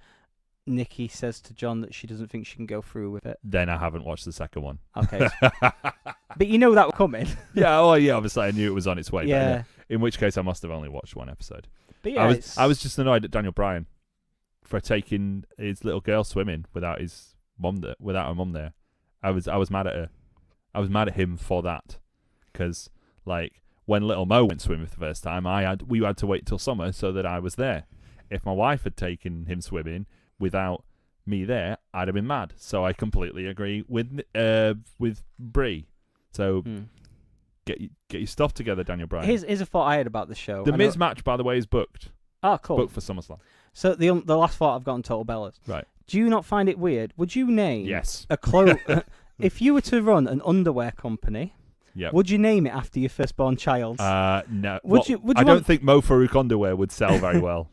Speaker 2: Nikki says to John that she doesn't think she can go through with it.
Speaker 1: Then I haven't watched the second one.
Speaker 2: Okay. But you know that was coming.
Speaker 1: Yeah, obviously I knew it was on its way.
Speaker 2: Yeah.
Speaker 1: But in which case I must have only watched 1 episode.
Speaker 2: But yeah,
Speaker 1: I was just annoyed at Daniel Bryan for taking his little girl swimming without his mum without her mum there. I was mad at her. I was mad at him for that because, like, when little Mo went swimming for the first time, we had to wait till summer so that I was there. If my wife had taken him swimming without me there, I'd have been mad. So I completely agree with Brie. So get your stuff together, Daniel Bryan.
Speaker 2: Here's a thought I had about the show.
Speaker 1: The Miz match, by the way, is booked.
Speaker 2: Oh, cool.
Speaker 1: Booked for SummerSlam.
Speaker 2: So the last thought I've got on Total Bellas.
Speaker 1: Right.
Speaker 2: Do you not find it weird? Would you name
Speaker 1: yes.
Speaker 2: a clothes if you were to run an underwear company?
Speaker 1: Yep.
Speaker 2: Would you name it after your firstborn child?
Speaker 1: No.
Speaker 2: Would you
Speaker 1: don't think Mo Faarooq underwear would sell very well.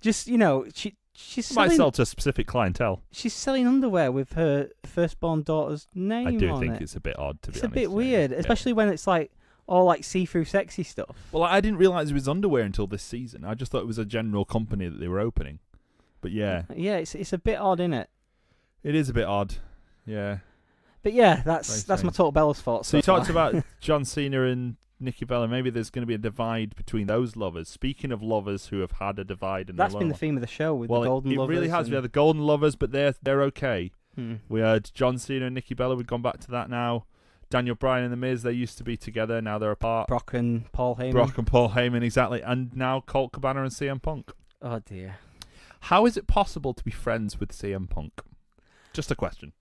Speaker 2: Just she's
Speaker 1: might
Speaker 2: selling,
Speaker 1: sell to a specific clientele.
Speaker 2: She's selling underwear with her firstborn daughter's name on it.
Speaker 1: I do think it's a bit odd, to be honest.
Speaker 2: It's a bit weird, especially when it's like all like see-through sexy stuff.
Speaker 1: Well, I didn't realise it was underwear until this season. I just thought it was a general company that they were opening. But yeah.
Speaker 2: Yeah, it's a bit odd, isn't it?
Speaker 1: It is a bit odd. Yeah.
Speaker 2: But yeah, that's
Speaker 1: Very
Speaker 2: my
Speaker 1: strange.
Speaker 2: total Bellas thoughts.
Speaker 1: So you talked about John Cena and Nikki Bella. Maybe there's going to be a divide between those lovers. Speaking of lovers who have had a divide in
Speaker 2: that's
Speaker 1: their
Speaker 2: been the
Speaker 1: love
Speaker 2: theme of the show with
Speaker 1: life.
Speaker 2: the golden
Speaker 1: It
Speaker 2: lovers.
Speaker 1: really has.
Speaker 2: and-
Speaker 1: We had the golden lovers, but they're okay.
Speaker 2: Hmm.
Speaker 1: We had John Cena and Nikki Bella. We've gone back to that now. Daniel Bryan and The Miz, they used to be together. Now they're apart.
Speaker 2: Brock and Paul Heyman.
Speaker 1: Brock and Paul Heyman, exactly. And now Colt Cabana and CM Punk.
Speaker 2: Oh dear.
Speaker 1: How is it possible to be friends with CM Punk? Just a question.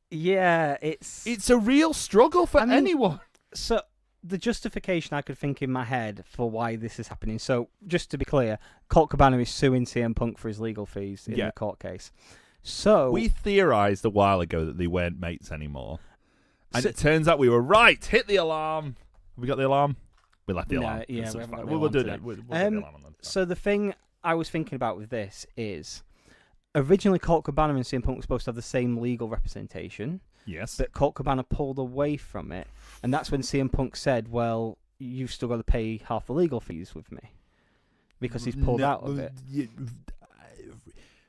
Speaker 2: Yeah,
Speaker 1: It's a real struggle for
Speaker 2: I mean-
Speaker 1: anyone.
Speaker 2: so the justification I could think in my head for why this is happening. So just to be clear, Colt Cabana is suing CM Punk for his legal fees in
Speaker 1: Yeah.
Speaker 2: the court case. So
Speaker 1: We theorised a while ago that they weren't mates anymore. And
Speaker 2: So-
Speaker 1: it turns out we were right. Hit the alarm. Have we got the alarm? We left the
Speaker 2: No,
Speaker 1: alarm.
Speaker 2: yeah,
Speaker 1: It's
Speaker 2: we haven't
Speaker 1: fine.
Speaker 2: got the
Speaker 1: We'll do
Speaker 2: alarm
Speaker 1: it. We'll get the alarm on then.
Speaker 2: So the thing I was thinking about with this is originally Colt Cabana and CM Punk were supposed to have the same legal representation,
Speaker 1: Yes.
Speaker 2: but Colt Cabana pulled away from it, and that's when CM Punk said, "Well, you've still got to pay half the legal fees with me," because he's pulled out of it.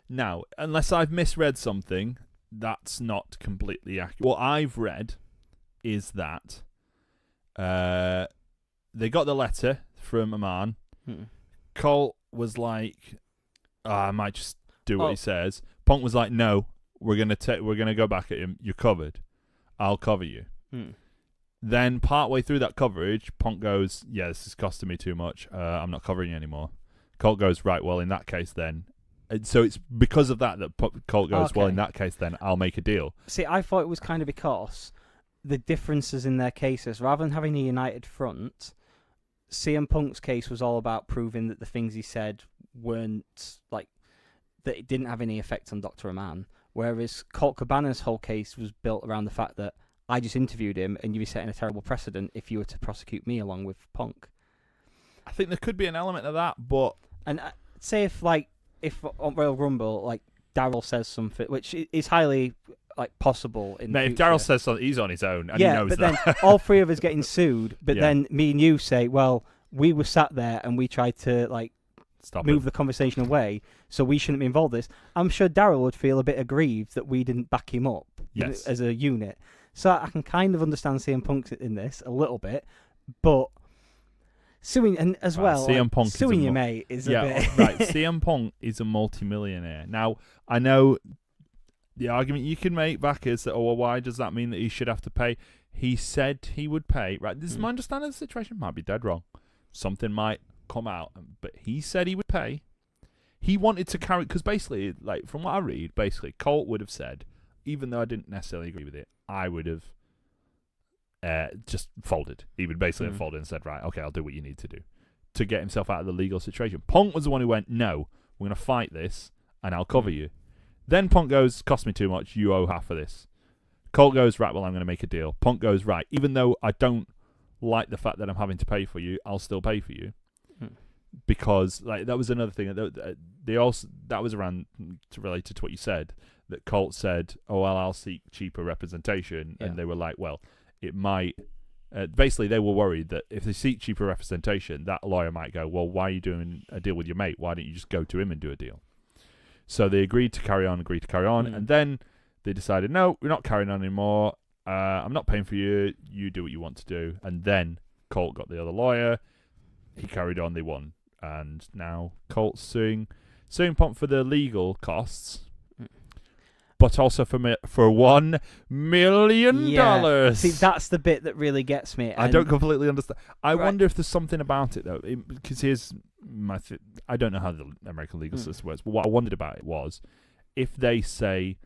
Speaker 1: Now, unless I've misread something, that's not completely accurate. What I've read is that they got the letter from Aman.
Speaker 2: Hmm.
Speaker 1: Colt was like, I might just do what
Speaker 2: Oh.
Speaker 1: he says. Punk was like, no, we're gonna go back at him. You're covered. I'll cover you.
Speaker 2: Hmm.
Speaker 1: Then partway through that coverage, Punk goes, yeah, this is costing me too much. I'm not covering you anymore. Colt goes, right, well, in that case then. And so it's because of that Colt goes, well,
Speaker 2: Okay.
Speaker 1: in that case then, I'll make a deal.
Speaker 2: See, I thought it was kind of because the differences in their cases, rather than having a united front, CM Punk's case was all about proving that the things he said weren't, like, that it didn't have any effect on Dr. Aman, whereas Colt Cabana's whole case was built around the fact that I just interviewed him and you'd be setting a terrible precedent if you were to prosecute me along with Punk.
Speaker 1: I think there could be an element of that, but
Speaker 2: And say if on Royal Rumble, like, Daryl says something, which is highly, like, possible in the
Speaker 1: mate, if
Speaker 2: future.
Speaker 1: Daryl says something, he's on his own, and
Speaker 2: yeah,
Speaker 1: he knows
Speaker 2: but
Speaker 1: that.
Speaker 2: then all three of us getting sued, but
Speaker 1: Yeah.
Speaker 2: then me and you say, well, we were sat there and we tried to, like,
Speaker 1: Stop
Speaker 2: move
Speaker 1: it.
Speaker 2: the conversation away, so we shouldn't be involved in this. I'm sure Daryl would feel a bit aggrieved that we didn't back him up
Speaker 1: Yes.
Speaker 2: as a unit. So I can kind of understand CM Punk in this a little bit, but suing, and as
Speaker 1: Right,
Speaker 2: well,
Speaker 1: CM
Speaker 2: like,
Speaker 1: Punk is
Speaker 2: suing
Speaker 1: a
Speaker 2: your
Speaker 1: mo-
Speaker 2: mate is
Speaker 1: Yeah,
Speaker 2: a bit...
Speaker 1: right. CM Punk is a multi-millionaire. Now, I know the argument you can make back is that, oh, well, why does that mean that he should have to pay? He said he would pay. Right, this is my understanding of the situation. Might be dead wrong. Something might come out, but he said he would pay. He wanted to carry, because basically, like, from what I read, basically, Colt would have said, even though I didn't necessarily agree with it, I would have just folded. He would basically have folded and said, right, okay, I'll do what you need to do to get himself out of the legal situation. Punk was the one who went, no, we're going to fight this, and I'll cover you. Then Punk goes, cost me too much, you owe half of this. Colt goes, right, well, I'm going to make a deal. Punk goes, right, even though I don't like the fact that I'm having to pay for you, I'll still pay for you. Because, like, that was another thing. That was around, related to what you said, that Colt said, oh, well, I'll seek cheaper representation.
Speaker 2: Yeah.
Speaker 1: And they were like, well, it might... basically, they were worried that if they seek cheaper representation, that lawyer might go, well, why are you doing a deal with your mate? Why don't you just go to him and do a deal? So they agreed to carry on. And then they decided, no, we're not carrying on anymore. I'm not paying for you. You do what you want to do. And then Colt got the other lawyer. He carried on. They won. And now Colt's suing Punk for the legal costs, but also for $1 million.
Speaker 2: See, that's the bit that really gets me.
Speaker 1: I don't completely understand. I
Speaker 2: Right.
Speaker 1: wonder if there's something about it, though. Because here's my... I don't know how the American legal system works, but what I wondered about it was, if they say,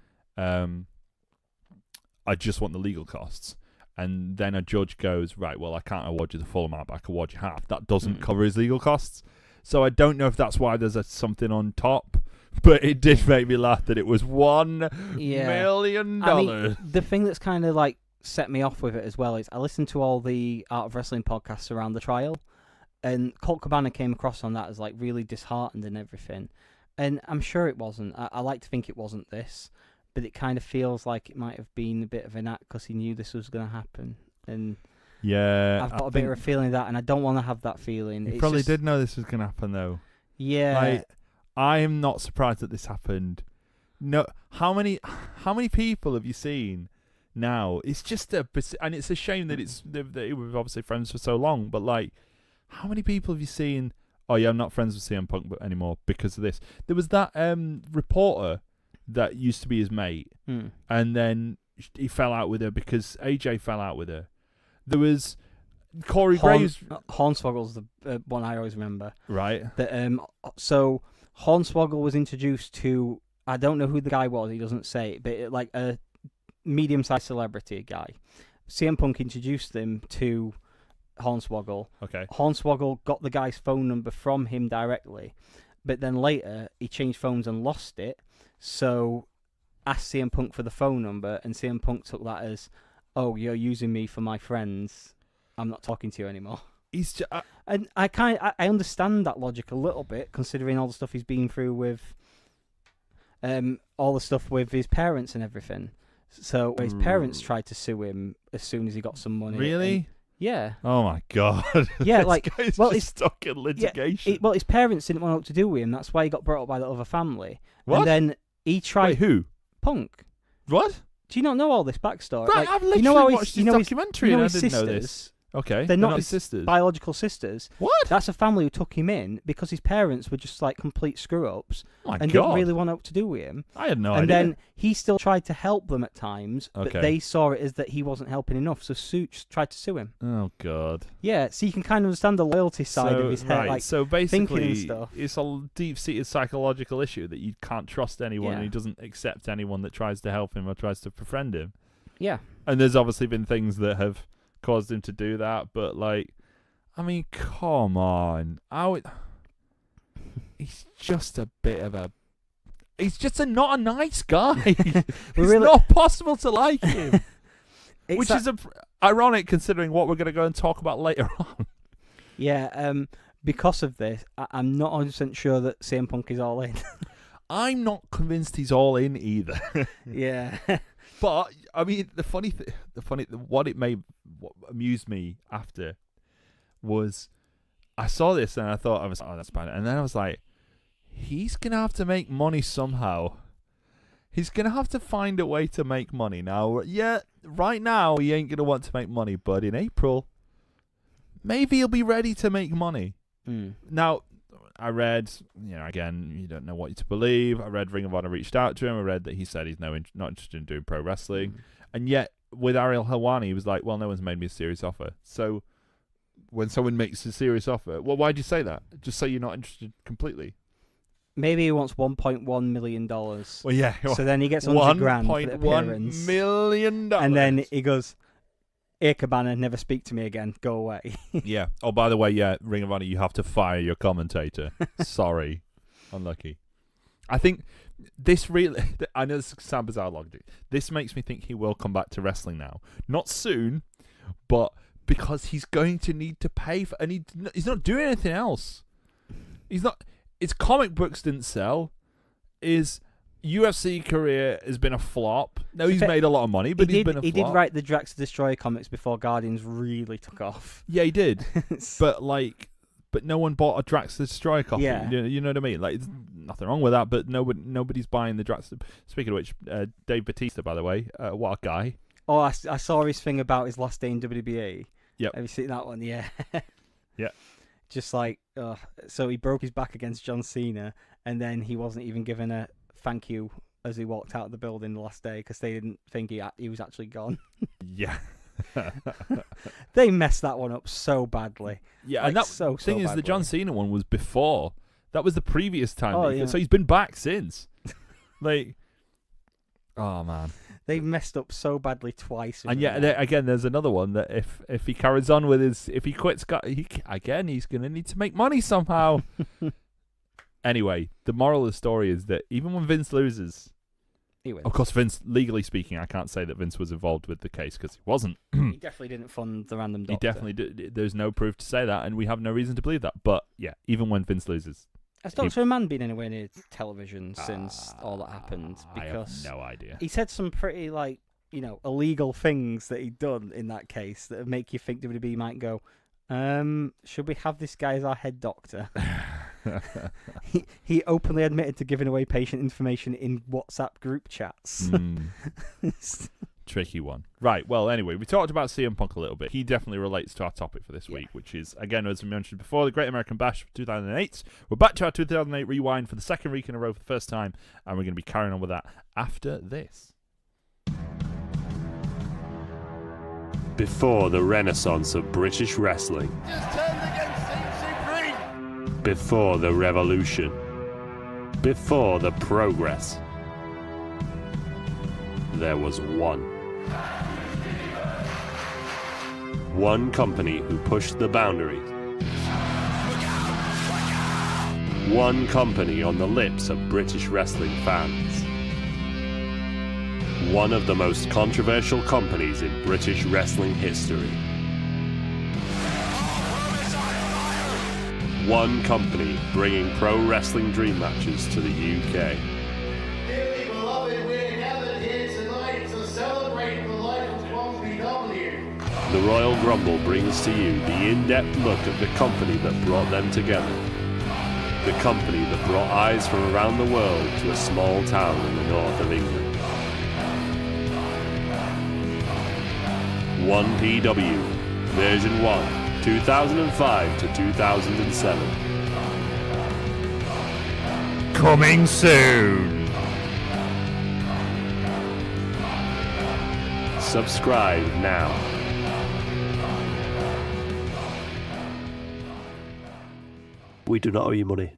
Speaker 1: I just want the legal costs, and then a judge goes, right, well, I can't award you the full amount, but I can award you half. That doesn't cover his legal costs. So I don't know if that's why there's something on top, but it did make me laugh that it was $1 million.
Speaker 2: I mean, the thing that's kind of like set me off with it as well is I listened to all the Art of Wrestling podcasts around the trial, and Colt Cabana came across on that as like really disheartened and everything. And I'm sure it wasn't. I like to think it wasn't this, but it kind of feels like it might have been a bit of an act because he knew this was going to happen. And
Speaker 1: yeah,
Speaker 2: I've got a bit of a feeling of that, and I don't want to have that feeling.
Speaker 1: He
Speaker 2: It's
Speaker 1: probably
Speaker 2: just-
Speaker 1: did know this was going to happen, though.
Speaker 2: Yeah.
Speaker 1: Like, I am not surprised that this happened. No, how many people have you seen now? It's just and it's a shame that that we're obviously friends for so long. But like, how many people have you seen? Oh yeah, I'm not friends with CM Punk anymore because of this. There was that reporter that used to be his mate, and then he fell out with her because AJ fell out with her. There was Corey Graves.
Speaker 2: Hornswoggle's the one I always remember.
Speaker 1: Right.
Speaker 2: That so Hornswoggle was introduced to, I don't know who the guy was. He doesn't say, but like a medium-sized celebrity guy. CM Punk introduced him to Hornswoggle.
Speaker 1: Okay.
Speaker 2: Hornswoggle got the guy's phone number from him directly, but then later he changed phones and lost it. So asked CM Punk for the phone number, and CM Punk took that as, "Oh, you're using me for my friends. I'm not talking to you anymore."
Speaker 1: He's just,
Speaker 2: and I understand that logic a little bit, considering all the stuff he's been through with, all the stuff with his parents and everything. So his parents tried to sue him as soon as he got some money.
Speaker 1: Really?
Speaker 2: And, yeah.
Speaker 1: Oh my god.
Speaker 2: Yeah,
Speaker 1: this
Speaker 2: like
Speaker 1: guy's
Speaker 2: well,
Speaker 1: just stuck in litigation.
Speaker 2: Yeah, his parents didn't want what to do with him. That's why he got brought up by the other family.
Speaker 1: What?
Speaker 2: And then he tried.
Speaker 1: Wait, who?
Speaker 2: Punk.
Speaker 1: What?
Speaker 2: Do you not know all this backstory?
Speaker 1: Right,
Speaker 2: like,
Speaker 1: I've literally watched his
Speaker 2: his
Speaker 1: documentary and I didn't
Speaker 2: sisters,
Speaker 1: know this. Okay,
Speaker 2: they're not his
Speaker 1: sisters.
Speaker 2: biological sisters.
Speaker 1: What?
Speaker 2: That's a family who took him in because his parents were just like complete screw-ups
Speaker 1: Oh my
Speaker 2: and
Speaker 1: god.
Speaker 2: didn't really want what to do with him.
Speaker 1: I had no
Speaker 2: and
Speaker 1: idea.
Speaker 2: then he still tried to help them at times, but
Speaker 1: Okay.
Speaker 2: they saw it as that he wasn't helping enough, so Suits tried to sue him.
Speaker 1: Oh god.
Speaker 2: Yeah, so you can kind of understand the loyalty side of his head,
Speaker 1: right,
Speaker 2: like
Speaker 1: so
Speaker 2: thinking
Speaker 1: basically,
Speaker 2: and stuff.
Speaker 1: it's a deep-seated psychological issue that you can't trust anyone, and he doesn't accept anyone that tries to help him or tries to befriend him.
Speaker 2: Yeah.
Speaker 1: And there's obviously been things that have caused him to do that, but like, I mean, come on. He's just a bit of a... He's just not a nice guy. It's
Speaker 2: really...
Speaker 1: not possible to like him. Which
Speaker 2: is
Speaker 1: ironic considering what we're going to go and talk about later on.
Speaker 2: Yeah, because of this, I'm not 100% sure that CM Punk is all in.
Speaker 1: I'm not convinced he's all in either.
Speaker 2: Yeah.
Speaker 1: But, I mean, what amused me after was I saw this and I thought, oh, that's bad. And then I was like, he's going to have to make money somehow. He's going to have to find a way to make money. Now, yeah, right now he ain't going to want to make money, but in April, maybe he'll be ready to make money. Now, I read, again, you don't know what to believe. I read Ring of Honor reached out to him. I read that he said he's not interested in doing pro wrestling. And yet, with Ariel Helwani, he was like, well, no one's made me a serious offer. So, when someone makes a serious offer, well, why'd you say that? Just say you're not interested completely.
Speaker 2: Maybe he wants $1.1 million.
Speaker 1: Well, yeah.
Speaker 2: So then he gets $100,000 for the appearance.
Speaker 1: $1.1 million.
Speaker 2: And then he goes, "Here, Cabana, never speak to me again. Go away."
Speaker 1: Yeah. Oh, by the way, yeah, Ring of Honor, you have to fire your commentator. Sorry. Unlucky. I think this really... I know this sounds bizarre logic. This makes me think he will come back to wrestling now. Not soon, but because he's going to need to pay for... And he's not doing anything else. He's not... His comic books didn't sell. His UFC career has been a flop. No, he's made a lot of money, but he's been a flop.
Speaker 2: He did write the Drax the Destroyer comics before Guardians really took off.
Speaker 1: Yeah, he did. But no one bought a Drax the Destroyer copy.
Speaker 2: Yeah.
Speaker 1: You know what I mean? Like, there's nothing wrong with that, but nobody's buying the Drax. Speaking of which, Dave Bautista, by the way, what a guy.
Speaker 2: Oh, I saw his thing about his last day in WWE.
Speaker 1: Yep.
Speaker 2: Have you seen that one? Yeah.
Speaker 1: Yeah.
Speaker 2: Just like, so he broke his back against John Cena, and then he wasn't even given a thank you as he walked out of the building the last day because they didn't think he was actually gone.
Speaker 1: Yeah.
Speaker 2: They messed that one up so badly.
Speaker 1: Yeah,
Speaker 2: like,
Speaker 1: and that
Speaker 2: so
Speaker 1: thing is,
Speaker 2: badly.
Speaker 1: the John Cena one was before. That was the previous time.
Speaker 2: Oh, yeah.
Speaker 1: So he's been back since. Like, oh man.
Speaker 2: They messed up so badly twice.
Speaker 1: And yeah, again, there's another one that if he carries on with if he quits, he's going to need to make money somehow. Anyway, the moral of the story is that even when Vince loses,
Speaker 2: he wins.
Speaker 1: Of course, Vince, legally speaking, I can't say that Vince was involved with the case because he wasn't.
Speaker 2: He definitely didn't fund the random doctor.
Speaker 1: He definitely did. There's no proof to say that, and we have no reason to believe that. But yeah, even when Vince loses.
Speaker 2: Has Dr. Man been anywhere near television since all that happened?
Speaker 1: Because I have no idea.
Speaker 2: He said some pretty, illegal things that he'd done in that case that would make you think WWE might go, should we have this guy as our head doctor? He openly admitted to giving away patient information in WhatsApp group chats.
Speaker 1: Tricky one. Right, well, anyway, we talked about CM Punk a little bit. He definitely relates to our topic for this week, which is, again, as we mentioned before, the Great American Bash 2008. We're back to our 2008 rewind for the second week in a row for the first time, and we're going to be carrying on with that after this.
Speaker 3: Before the renaissance of British wrestling.
Speaker 4: Just turned against Team Supreme.
Speaker 3: Before the revolution. Before the progress. There was one. One company who pushed the boundaries. One company on the lips of British wrestling fans. One of the most controversial companies in British wrestling history. One company bringing pro wrestling dream matches to the UK.
Speaker 4: Dearly beloved, we're gathered here tonight to celebrate the life of BW.
Speaker 3: The Royal Grumble brings to you the in-depth look at the company that brought them together. The company that brought eyes from around the world to a small town in the north of England. 1PW, version 1, 2005 to 2007.
Speaker 1: Coming soon!
Speaker 3: Subscribe now. We do not owe you money.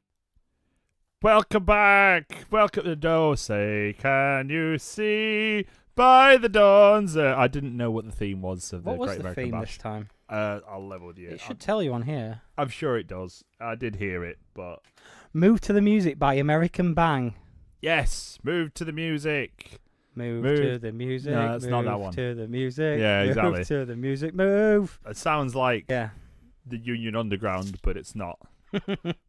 Speaker 1: Welcome back! Welcome to Dose. Can you see by the dawn's... I didn't know what the theme was of the
Speaker 2: What was
Speaker 1: Great
Speaker 2: the
Speaker 1: American
Speaker 2: theme
Speaker 1: Bash.
Speaker 2: this time?
Speaker 1: I'll level with you.
Speaker 2: It should tell you on here.
Speaker 1: I'm sure it does. I did hear it, but...
Speaker 2: Move to the Music by American Bang.
Speaker 1: Yes! Move to the music!
Speaker 2: Move
Speaker 1: Move.
Speaker 2: to the music.
Speaker 1: No, that's not that
Speaker 2: move
Speaker 1: one.
Speaker 2: to the music.
Speaker 1: Yeah, exactly.
Speaker 2: Move to the music. Move.
Speaker 1: It sounds like
Speaker 2: Yeah.
Speaker 1: the Union Underground, but it's not.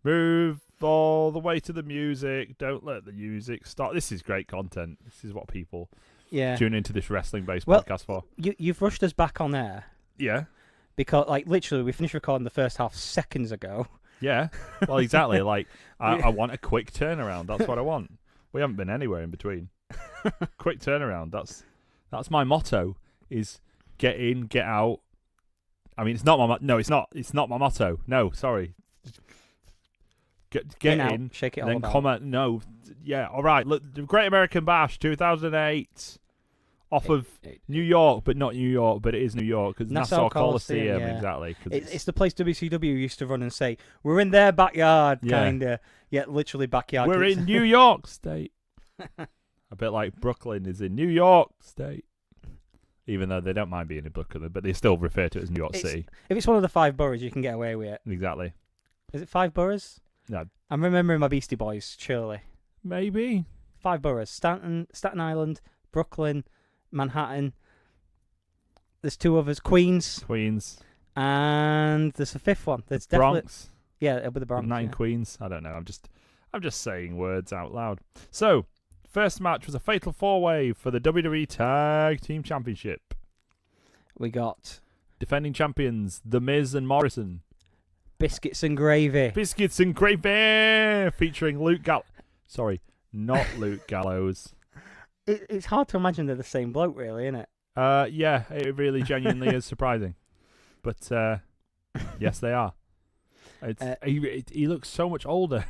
Speaker 1: Move all the way to the music. Don't let the music stop. This is great content. This is what people
Speaker 2: Yeah.
Speaker 1: tune into this wrestling-based
Speaker 2: Well,
Speaker 1: podcast for.
Speaker 2: You've rushed us back on air
Speaker 1: Yeah.
Speaker 2: because, like, literally, we finished recording the first half seconds ago.
Speaker 1: Yeah. Well, exactly. Like, I want a quick turnaround. That's what I want. We haven't been anywhere in between. Quick turnaround. That's my motto. Is get in, get out. I mean, it's not my no. It's not. It's not my motto. No, sorry. Get
Speaker 2: In,
Speaker 1: in,
Speaker 2: out, shake it all
Speaker 1: then
Speaker 2: about.
Speaker 1: comment. No, yeah, all right. Look, the Great American Bash 2008, off of New York, but not New York, but it is New York because
Speaker 2: Nassau
Speaker 1: Nassau
Speaker 2: Coliseum,
Speaker 1: Coliseum,
Speaker 2: yeah.
Speaker 1: exactly. 'Cause
Speaker 2: It's the place WCW used to run and say, "We're in their backyard,"
Speaker 1: Yeah.
Speaker 2: kinda. Yeah, literally backyard.
Speaker 1: we're
Speaker 2: 'cause
Speaker 1: in New York State. A bit like Brooklyn is in New York State. Even though they don't mind being in Brooklyn, but they still refer to it as New York
Speaker 2: It's-
Speaker 1: City.
Speaker 2: If it's one of the 5 boroughs, you can get away with it.
Speaker 1: Exactly.
Speaker 2: Is it 5 boroughs?
Speaker 1: No,
Speaker 2: I'm remembering my Beastie Boys, surely.
Speaker 1: maybe.
Speaker 2: 5 boroughs. Staten Island, Brooklyn, Manhattan. There's 2 others. Queens.
Speaker 1: Queens.
Speaker 2: And there's a 5th one. There's definitely...
Speaker 1: Bronx.
Speaker 2: Yeah, it'll be the Bronx.
Speaker 1: 9
Speaker 2: yeah.
Speaker 1: Queens. I don't know. I'm just saying words out loud. So, first match was a fatal 4-way for the WWE Tag Team Championship.
Speaker 2: We got
Speaker 1: Defending champions, The Miz and Morrison.
Speaker 2: Biscuits and Gravy.
Speaker 1: Biscuits and Gravy, featuring Sorry, not Luke Gallows.
Speaker 2: It's hard to imagine they're the same bloke, really, isn't it?
Speaker 1: Yeah, it really genuinely is surprising. But, yes, they are. He looks so much older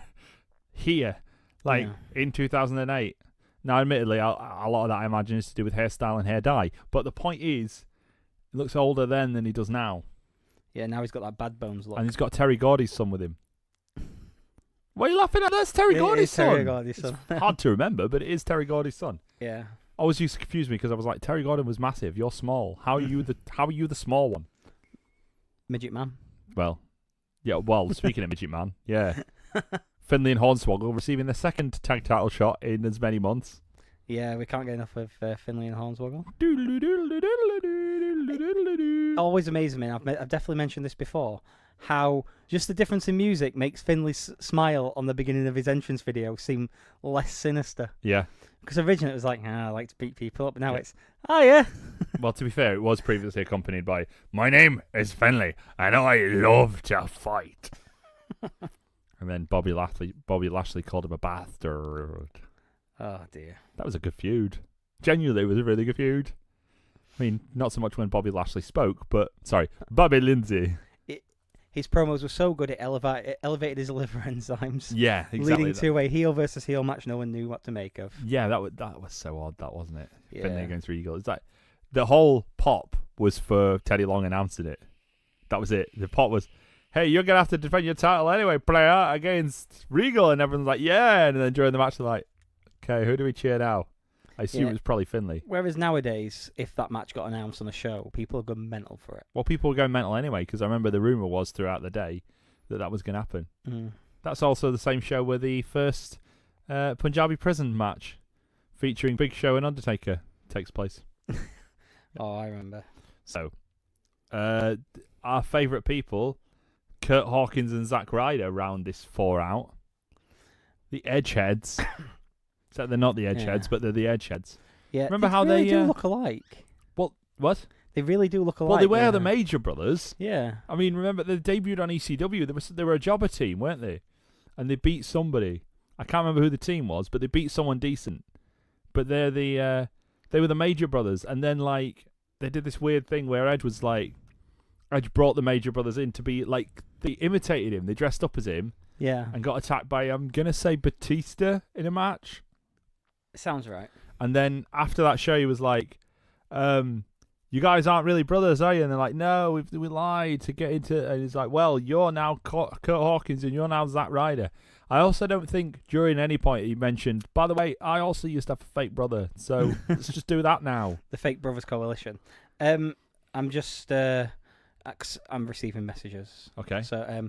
Speaker 1: here, like in 2008. Now, admittedly, a lot of that I imagine is to do with hairstyle and hair dye. But the point is, he looks older then than he does now.
Speaker 2: Yeah, now he's got that Bad Bones look.
Speaker 1: And he's got Terry Gordy's son with him. What are you laughing at? That's Terry
Speaker 2: It
Speaker 1: Gordy's
Speaker 2: is
Speaker 1: son.
Speaker 2: Terry Gordy's son.
Speaker 1: It's hard to remember, but it is Terry Gordy's son.
Speaker 2: Yeah.
Speaker 1: Always used to confuse me because I was like, Terry Gordon was massive. You're small. How are you the small one?
Speaker 2: Midget Man.
Speaker 1: Well, yeah. Well, speaking of midget man, yeah. Finlay and Hornswoggle receiving their second tag title shot in as many months.
Speaker 2: Yeah, we can't get enough of Finlay and Hornswoggle.
Speaker 1: Doodle-doo-doodle-doodle-doo-doodle-doo.
Speaker 2: Always amazes me, and I've definitely mentioned this before, how just the difference in music makes Finlay's smile on the beginning of his entrance video seem less sinister.
Speaker 1: Yeah.
Speaker 2: Because originally it was like, I like to beat people up, but now it's, oh yeah.
Speaker 1: Well, to be fair, it was previously accompanied by, my name is Finlay, and I love to fight. And then Bobby Lashley called him a bastard.
Speaker 2: Oh dear.
Speaker 1: That was a good feud. Genuinely, it was a really good feud. I mean, not so much when Bobby Lashley spoke, but sorry, Bobby Lindsay.
Speaker 2: His promos were so good it elevated his liver enzymes.
Speaker 1: Yeah, exactly.
Speaker 2: Leading to a heel versus heel match no one knew what to make of.
Speaker 1: Yeah, that was so odd, that wasn't it?
Speaker 2: Yeah.
Speaker 1: Finlay against Regal. It's like the whole pop was for Teddy Long announcing it. That was it. The pop was, hey, you're gonna have to defend your title anyway, player, against Regal, and everyone's like, yeah. And then during the match, they're like, okay, who do we cheer now? I assume it was probably Finlay.
Speaker 2: Whereas nowadays, if that match got announced on a show, people would go mental for it.
Speaker 1: Well, people were going mental anyway, because I remember the rumour was throughout the day that was going to happen.
Speaker 2: Mm.
Speaker 1: That's also the same show where the first Punjabi prison match featuring Big Show and Undertaker takes place.
Speaker 2: Oh, I remember.
Speaker 1: So, our favourite people, Kurt Hawkins and Zack Ryder, round this 4 out. The Edgeheads. Except they're not the Edgeheads, but they're the Edgeheads.
Speaker 2: Yeah,
Speaker 1: Remember
Speaker 2: they
Speaker 1: how
Speaker 2: really
Speaker 1: they
Speaker 2: do look alike.
Speaker 1: What?
Speaker 2: They really do look alike.
Speaker 1: Well, they were the Major Brothers.
Speaker 2: Yeah.
Speaker 1: I mean, remember they debuted on ECW. They were a jobber team, weren't they? And they beat somebody. I can't remember who the team was, but they beat someone decent. But they were the Major Brothers, and then like they did this weird thing where Edge brought the Major Brothers in to be like they imitated him. They dressed up as him.
Speaker 2: Yeah.
Speaker 1: And got attacked by I'm gonna say Batista in a match.
Speaker 2: Sounds right.
Speaker 1: And then after that show, he was like, you guys aren't really brothers, are you? And they're like, no, we lied to get into... And he's like, well, you're now Kurt Hawkins and you're now Zack Ryder. I also don't think during any point he mentioned, by the way, I also used to have a fake brother, so let's just do that now.
Speaker 2: The Fake Brothers Coalition. I'm just... I'm receiving messages.
Speaker 1: Okay.
Speaker 2: So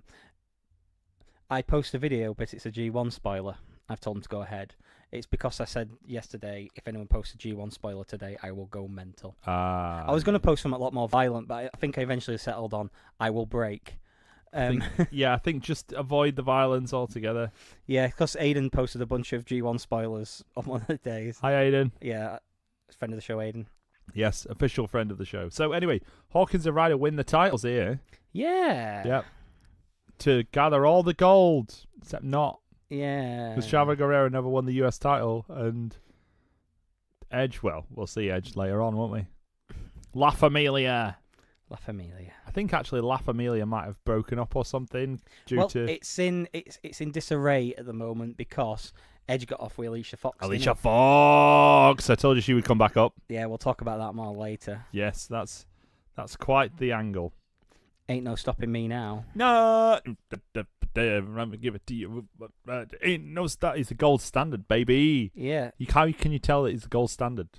Speaker 2: I post a video, but it's a G1 spoiler. I've told them to go ahead. It's because I said yesterday, if anyone posts a G1 spoiler today, I will go mental. I was going to post something a lot more violent, but I think I eventually settled on I will break.
Speaker 1: I think just avoid the violence altogether.
Speaker 2: Yeah, because Aiden posted a bunch of G1 spoilers on one of the days.
Speaker 1: Hi, Aiden.
Speaker 2: Yeah, friend of the show, Aiden.
Speaker 1: Yes, official friend of the show. So anyway, Hawkins and Ryder win the titles here.
Speaker 2: Yeah.
Speaker 1: Yep. To gather all the gold, except not.
Speaker 2: Yeah.
Speaker 1: Because Chavo Guerrero never won the US title, and Edge, well, we'll see Edge later on, won't we? La Familia.
Speaker 2: La Familia.
Speaker 1: I think actually La Familia might have broken up or something due to...
Speaker 2: it's in disarray at the moment because Edge got off with Alicia Fooox.
Speaker 1: Alicia Fooox! I told you she would come back up.
Speaker 2: Yeah, we'll talk about that more later.
Speaker 1: Yes, that's quite the angle.
Speaker 2: Ain't no stopping me now.
Speaker 1: No! Let me give it to you. Ain't no it's the gold standard, baby.
Speaker 2: Yeah.
Speaker 1: How can you tell that it's the gold standard?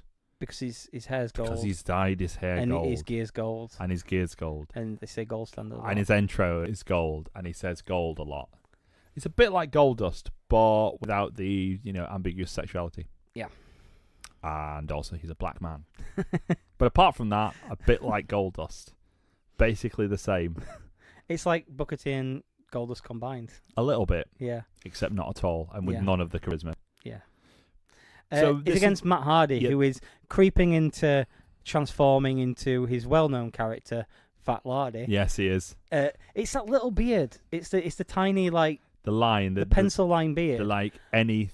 Speaker 2: Because his hair's gold.
Speaker 1: Because he's dyed his hair
Speaker 2: and
Speaker 1: gold.
Speaker 2: his gear's gold.
Speaker 1: And his gear's gold.
Speaker 2: And they say gold standard.
Speaker 1: And his intro is gold, and he says gold a lot. It's a bit like Goldust, but without the, ambiguous sexuality.
Speaker 2: Yeah.
Speaker 1: And also, he's a black man. But apart from that, a bit like Goldust. Basically the same.
Speaker 2: It's like Booker T and Goldust combined.
Speaker 1: A little bit.
Speaker 2: Yeah.
Speaker 1: Except not at all, and with none of the charisma.
Speaker 2: Yeah.
Speaker 1: So
Speaker 2: it's against Matt Hardy, who is creeping into, transforming into his well-known character, Fat Lardy.
Speaker 1: Yes, he is.
Speaker 2: It's that little beard. It's the tiny, like...
Speaker 1: The
Speaker 2: pencil line beard.
Speaker 1: Like any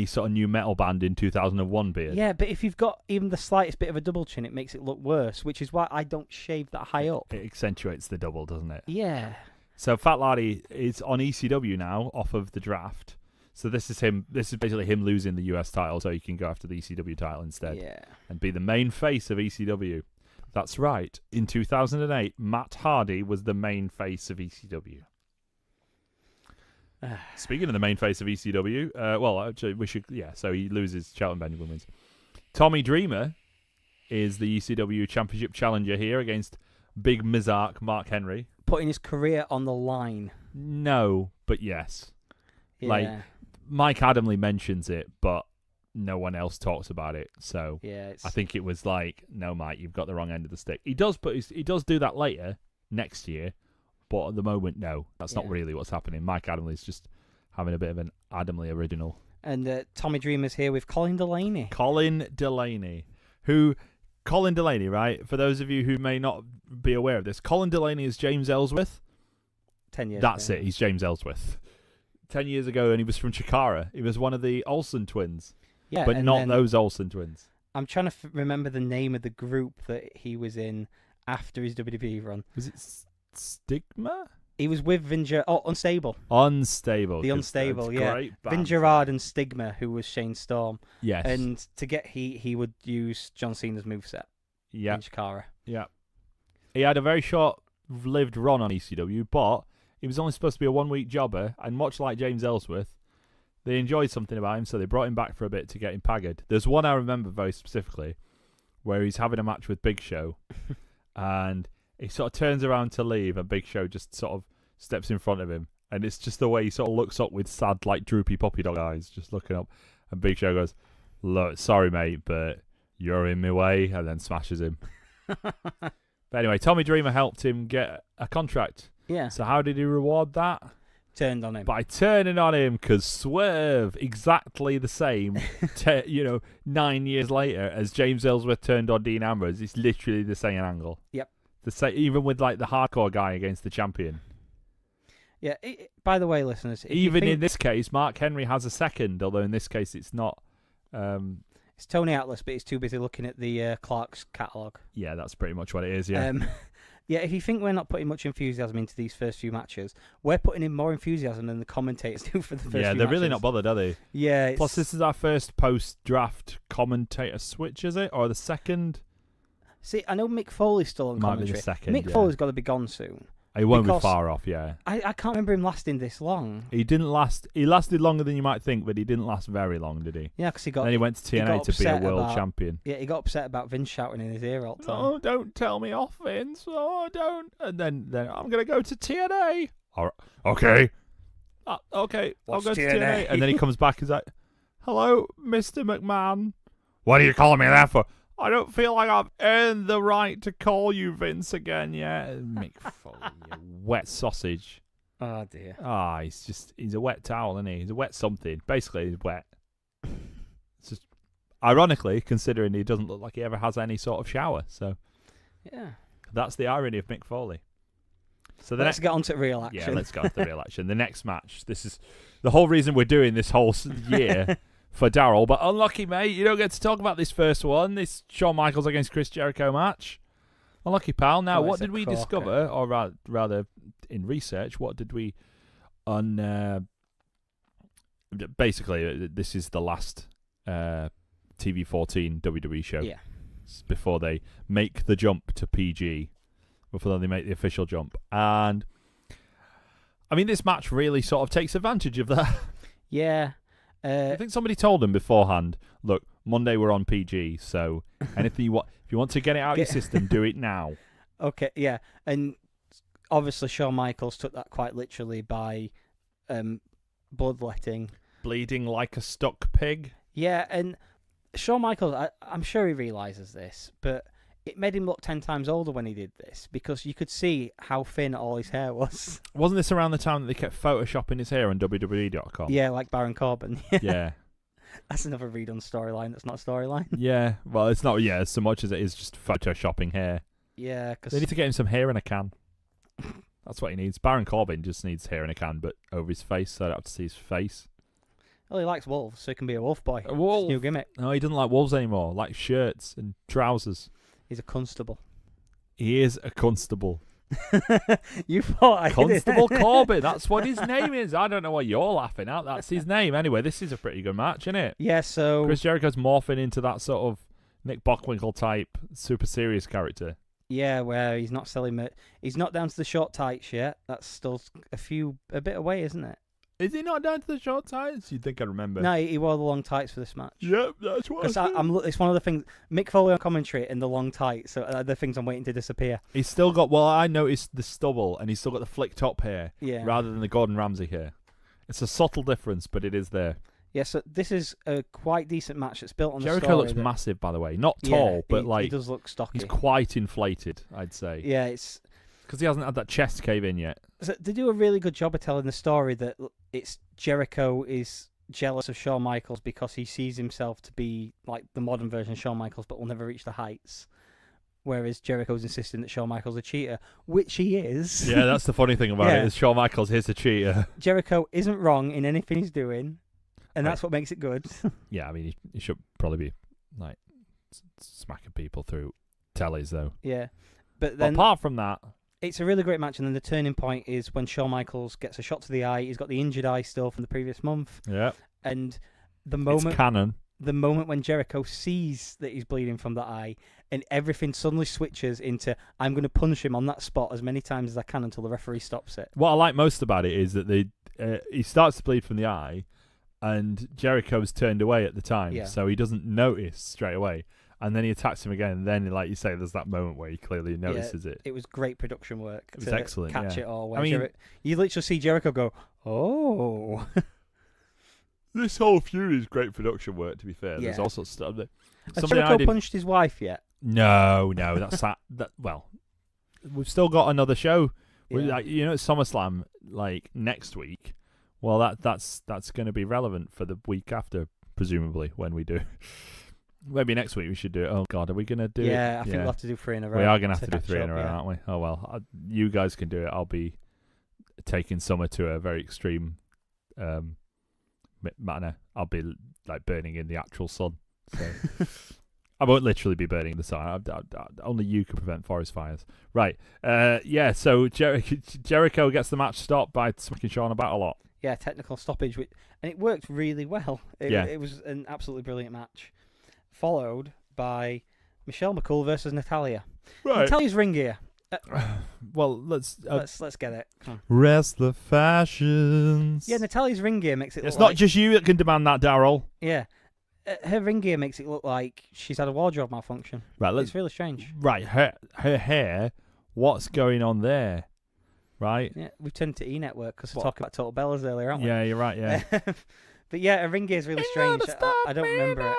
Speaker 1: sort of new metal band in 2001 beard.
Speaker 2: Yeah, but if you've got even the slightest bit of a double chin, it makes it look worse, which is why I don't shave that high up.
Speaker 1: It accentuates the double, doesn't it?
Speaker 2: Yeah.
Speaker 1: So Fat Lardy is on ECW now, off of the draft. So this is him. This is basically him losing the US title, so he can go after the ECW title instead.
Speaker 2: Yeah. And
Speaker 1: be the main face of ECW. That's right. In 2008, Matt Hardy was the main face of ECW. Speaking of the main face of ECW, well, actually, we should, so he loses, Shelton Benjamin wins. Tommy Dreamer is the ECW Championship challenger here against Big Mizark Mark Henry.
Speaker 2: Putting his career on the line.
Speaker 1: No, but yes.
Speaker 2: Yeah.
Speaker 1: Like, Mike Adamley mentions it, but no one else talks about it. So I think it was like, no, Mike, you've got the wrong end of the stick. He does do that later, next year. But at the moment, no, that's not really what's happening. Mike Adamley's just having a bit of an Adamley original.
Speaker 2: And Tommy Dreamer's here with Colin Delaney.
Speaker 1: Colin Delaney, right? For those of you who may not be aware of this, Colin Delaney is James Ellsworth.
Speaker 2: 10 years
Speaker 1: That's
Speaker 2: ago.
Speaker 1: it. He's James Ellsworth. 10 years ago, and he was from Chikara. He was one of the Olsen twins,
Speaker 2: Yeah,
Speaker 1: but
Speaker 2: and
Speaker 1: not
Speaker 2: then
Speaker 1: those Olsen twins.
Speaker 2: I'm trying to remember the name of the group that he was in after his WWE run.
Speaker 1: Was it Stigma?
Speaker 2: He was with Unstable.
Speaker 1: Unstable.
Speaker 2: The
Speaker 1: 'cause
Speaker 2: Unstable,
Speaker 1: that's
Speaker 2: yeah.
Speaker 1: great
Speaker 2: Vin
Speaker 1: band.
Speaker 2: Gerard and Stigma, who was Shane Storm.
Speaker 1: Yes.
Speaker 2: And to get he would use John Cena's moveset
Speaker 1: yeah.
Speaker 2: in Chikara.
Speaker 1: Yeah. He had a very short-lived run on ECW, but he was only supposed to be a one-week jobber, and much like James Ellsworth, they enjoyed something about him, so they brought him back for a bit to get him paggered. There's one I remember very specifically, where he's having a match with Big Show, and he sort of turns around to leave, and Big Show just sort of steps in front of him, and it's just the way he sort of looks up with sad, like, droopy puppy dog eyes, just looking up, and Big Show goes, "Look, sorry, mate, but you're in my way," and then smashes him. But anyway, Tommy Dreamer helped him get a contract.
Speaker 2: Yeah.
Speaker 1: So how did he reward that?
Speaker 2: Turned on him.
Speaker 1: By turning on him, because Swerve, exactly the same, 9 years later, as James Ellsworth turned on Dean Ambrose. It's literally the same angle.
Speaker 2: Yep.
Speaker 1: The same, even with like the hardcore guy against the champion.
Speaker 2: Yeah. By the way, listeners,
Speaker 1: Even in this case, Mark Henry has a second, although in this case it's not.
Speaker 2: It's Tony Atlas, but he's too busy looking at the Clark's catalogue.
Speaker 1: Yeah, that's pretty much what it is, yeah.
Speaker 2: Yeah, if you think we're not putting much enthusiasm into these first few matches, we're putting in more enthusiasm than the commentators do for the first few matches.
Speaker 1: Yeah, they're really not bothered, are they?
Speaker 2: Yeah.
Speaker 1: Plus, this is our first post-draft commentator switch, is it? Or the second?
Speaker 2: See, I know Mick Foley's still on
Speaker 1: Might be
Speaker 2: commentary.
Speaker 1: the second,
Speaker 2: Mick
Speaker 1: yeah.
Speaker 2: Foley's got to be gone soon.
Speaker 1: He won't be
Speaker 2: Because
Speaker 1: far off, yeah.
Speaker 2: I can't remember him lasting this long.
Speaker 1: He didn't last. He lasted longer than you might think, but he didn't last very long, did he?
Speaker 2: Yeah, because he got.
Speaker 1: Then he went to TNA
Speaker 2: got
Speaker 1: to be a
Speaker 2: upset
Speaker 1: world
Speaker 2: about-
Speaker 1: champion.
Speaker 2: Yeah, he got upset about Vince shouting in his ear all the time.
Speaker 1: Oh, don't tell me off, Vince. Oh, don't. And then I'm going to go to TNA. All right. Okay. Okay,
Speaker 2: What's
Speaker 1: I'll go to
Speaker 2: TNA?
Speaker 1: TNA. And then he comes back and he's like, "Hello, Mr. McMahon. What are you calling me that for? I don't feel like I've earned the right to call you Vince again yet." Mick Foley, you wet sausage.
Speaker 2: Oh dear.
Speaker 1: He's a wet towel, isn't he? He's a wet something. Basically, he's wet. It's just, ironically, considering he doesn't look like he ever has any sort of shower. So,
Speaker 2: Yeah.
Speaker 1: that's the irony of Mick Foley. So
Speaker 2: Let's get on to real action.
Speaker 1: Yeah, let's go to the real action. The next match. This is the whole reason we're doing this whole year for Daryl. But unlucky, mate, you don't get to talk about this first one. This Shawn Michaels against Chris Jericho match. Unlucky, pal. Now,
Speaker 2: Oh,
Speaker 1: what
Speaker 2: it's a
Speaker 1: did we
Speaker 2: corker.
Speaker 1: discover, or rather, in research, what did we basically, this is the last TV14 WWE show.
Speaker 2: Yeah.
Speaker 1: It's before they make the jump to PG, before they make the official jump. And, I mean, this match really sort of takes advantage of that.
Speaker 2: Yeah.
Speaker 1: I think somebody told them beforehand, look, Monday we're on PG, so anything if you want to get it out of your system, do it now.
Speaker 2: Okay, yeah. And obviously Shawn Michaels took that quite literally by bloodletting.
Speaker 1: Bleeding like a stuck pig.
Speaker 2: Yeah, and Shawn Michaels, I'm sure he realises this, but it made him look 10 times older when he did this, because you could see how thin all his hair was.
Speaker 1: Wasn't this around the time that they kept photoshopping his hair on WWE.com?
Speaker 2: Yeah, like Baron Corbin.
Speaker 1: Yeah.
Speaker 2: That's another redone storyline that's not a storyline.
Speaker 1: Yeah. Well, it's not, so much as it is just photoshopping hair.
Speaker 2: Yeah,
Speaker 1: They
Speaker 2: because
Speaker 1: need to get him some hair in a can. That's what he needs. Baron Corbin just needs hair in a can, but over his face, so I don't have to see his face.
Speaker 2: well, he likes wolves, so he can be a wolf boy.
Speaker 1: A wolf.
Speaker 2: It's a new gimmick.
Speaker 1: No, he doesn't like wolves anymore. Like shirts and trousers.
Speaker 2: He's a constable.
Speaker 1: He is a constable.
Speaker 2: You thought I
Speaker 1: Constable Corbin. That's what his name is. I don't know what you're laughing at. That's his name. Anyway, this is a pretty good match, isn't it?
Speaker 2: Yeah, so
Speaker 1: Chris Jericho's morphing into that sort of Nick Bockwinkel type super serious character.
Speaker 2: yeah, where he's not selling he's not down to the short tights yet. That's still a bit away, isn't it?
Speaker 1: Is he not down to the short tights? You'd think I remember.
Speaker 2: No, he wore the long tights for this match.
Speaker 1: Yep, that's what
Speaker 2: Because it's one of the things. Mick Foley on commentary and the long tights, so the things I'm waiting to disappear.
Speaker 1: He's still got, I noticed the stubble and he's still got the flick top hair
Speaker 2: Yeah.
Speaker 1: rather than the Gordon Ramsay hair. It's a subtle difference, but it is there.
Speaker 2: Yeah, so this is a quite decent match that's built on the story.
Speaker 1: Jericho looks
Speaker 2: that-
Speaker 1: massive, by the way. Not
Speaker 2: Yeah,
Speaker 1: tall, but
Speaker 2: he does look stocky.
Speaker 1: he's quite inflated, I'd say.
Speaker 2: Yeah, it's
Speaker 1: Because he hasn't had that chest cave in yet.
Speaker 2: so they do a really good job of telling the story that it's Jericho is jealous of Shawn Michaels because he sees himself to be like the modern version of Shawn Michaels, but will never reach the heights. whereas Jericho's insisting that Shawn Michaels a cheater, which he is.
Speaker 1: Yeah, that's the funny thing about it is Shawn Michaels is a cheater.
Speaker 2: Jericho isn't wrong in anything he's doing, and that's what makes it good.
Speaker 1: Yeah, I mean, he should probably be like smacking people through tellies though.
Speaker 2: Yeah, but then
Speaker 1: apart from that,
Speaker 2: it's a really great match, and then the turning point is when Shawn Michaels gets a shot to the eye. He's got the injured eye still from the previous month.
Speaker 1: Yeah,
Speaker 2: and the
Speaker 1: it's canon.
Speaker 2: The moment when Jericho sees that he's bleeding from the eye, and everything suddenly switches into, I'm going to punch him on that spot as many times as I can until the referee stops it.
Speaker 1: What I like most about it is that he starts to bleed from the eye, and Jericho's turned away at the time, so he doesn't notice straight away. And then he attacks him again, and then, like you say, there's that moment where he clearly notices it.
Speaker 2: It was great production work.
Speaker 1: It was excellent.
Speaker 2: Catch it all. When
Speaker 1: you
Speaker 2: literally see Jericho go, oh.
Speaker 1: This whole feud is great production work, to be fair. There's all sorts of stuff.
Speaker 2: Has Jericho punched his wife yet?
Speaker 1: No, that's that. Well, we've still got another show.
Speaker 2: Yeah.
Speaker 1: It's SummerSlam next week. Well, that's going to be relevant for the week after, presumably, when we do. Maybe next week we should do it. Oh God, are we going to do it?
Speaker 2: Yeah, I think we'll have to do 3 in a row.
Speaker 1: We are going to have to do 3 in a row, aren't we? Oh well, you guys can do it. I'll be taking Summer to a very extreme manner. I'll be burning in the actual sun. So I won't literally be burning in the sun. Only you can prevent forest fires. Right. So Jericho gets the match stopped by smacking Shawn about a lot.
Speaker 2: Yeah, technical stoppage, and it worked really well. It was an absolutely brilliant match. Followed by Michelle McCool versus Natalya.
Speaker 1: Right.
Speaker 2: Natalya's ring gear.
Speaker 1: Well, let's
Speaker 2: get it.
Speaker 1: Wrestler fashions.
Speaker 2: Yeah, Natalya's ring gear makes it.
Speaker 1: It's not just you that can demand that, Daryl.
Speaker 2: Yeah, her ring gear makes it look like she's had a wardrobe malfunction.
Speaker 1: Right,
Speaker 2: it's really strange.
Speaker 1: Right, her hair. What's going on there? Right.
Speaker 2: Yeah, we turned to E Network because we talked about Total Bellas earlier, aren't we?
Speaker 1: Yeah, you're right. Yeah.
Speaker 2: But yeah, her ring gear is really strange. I don't remember it.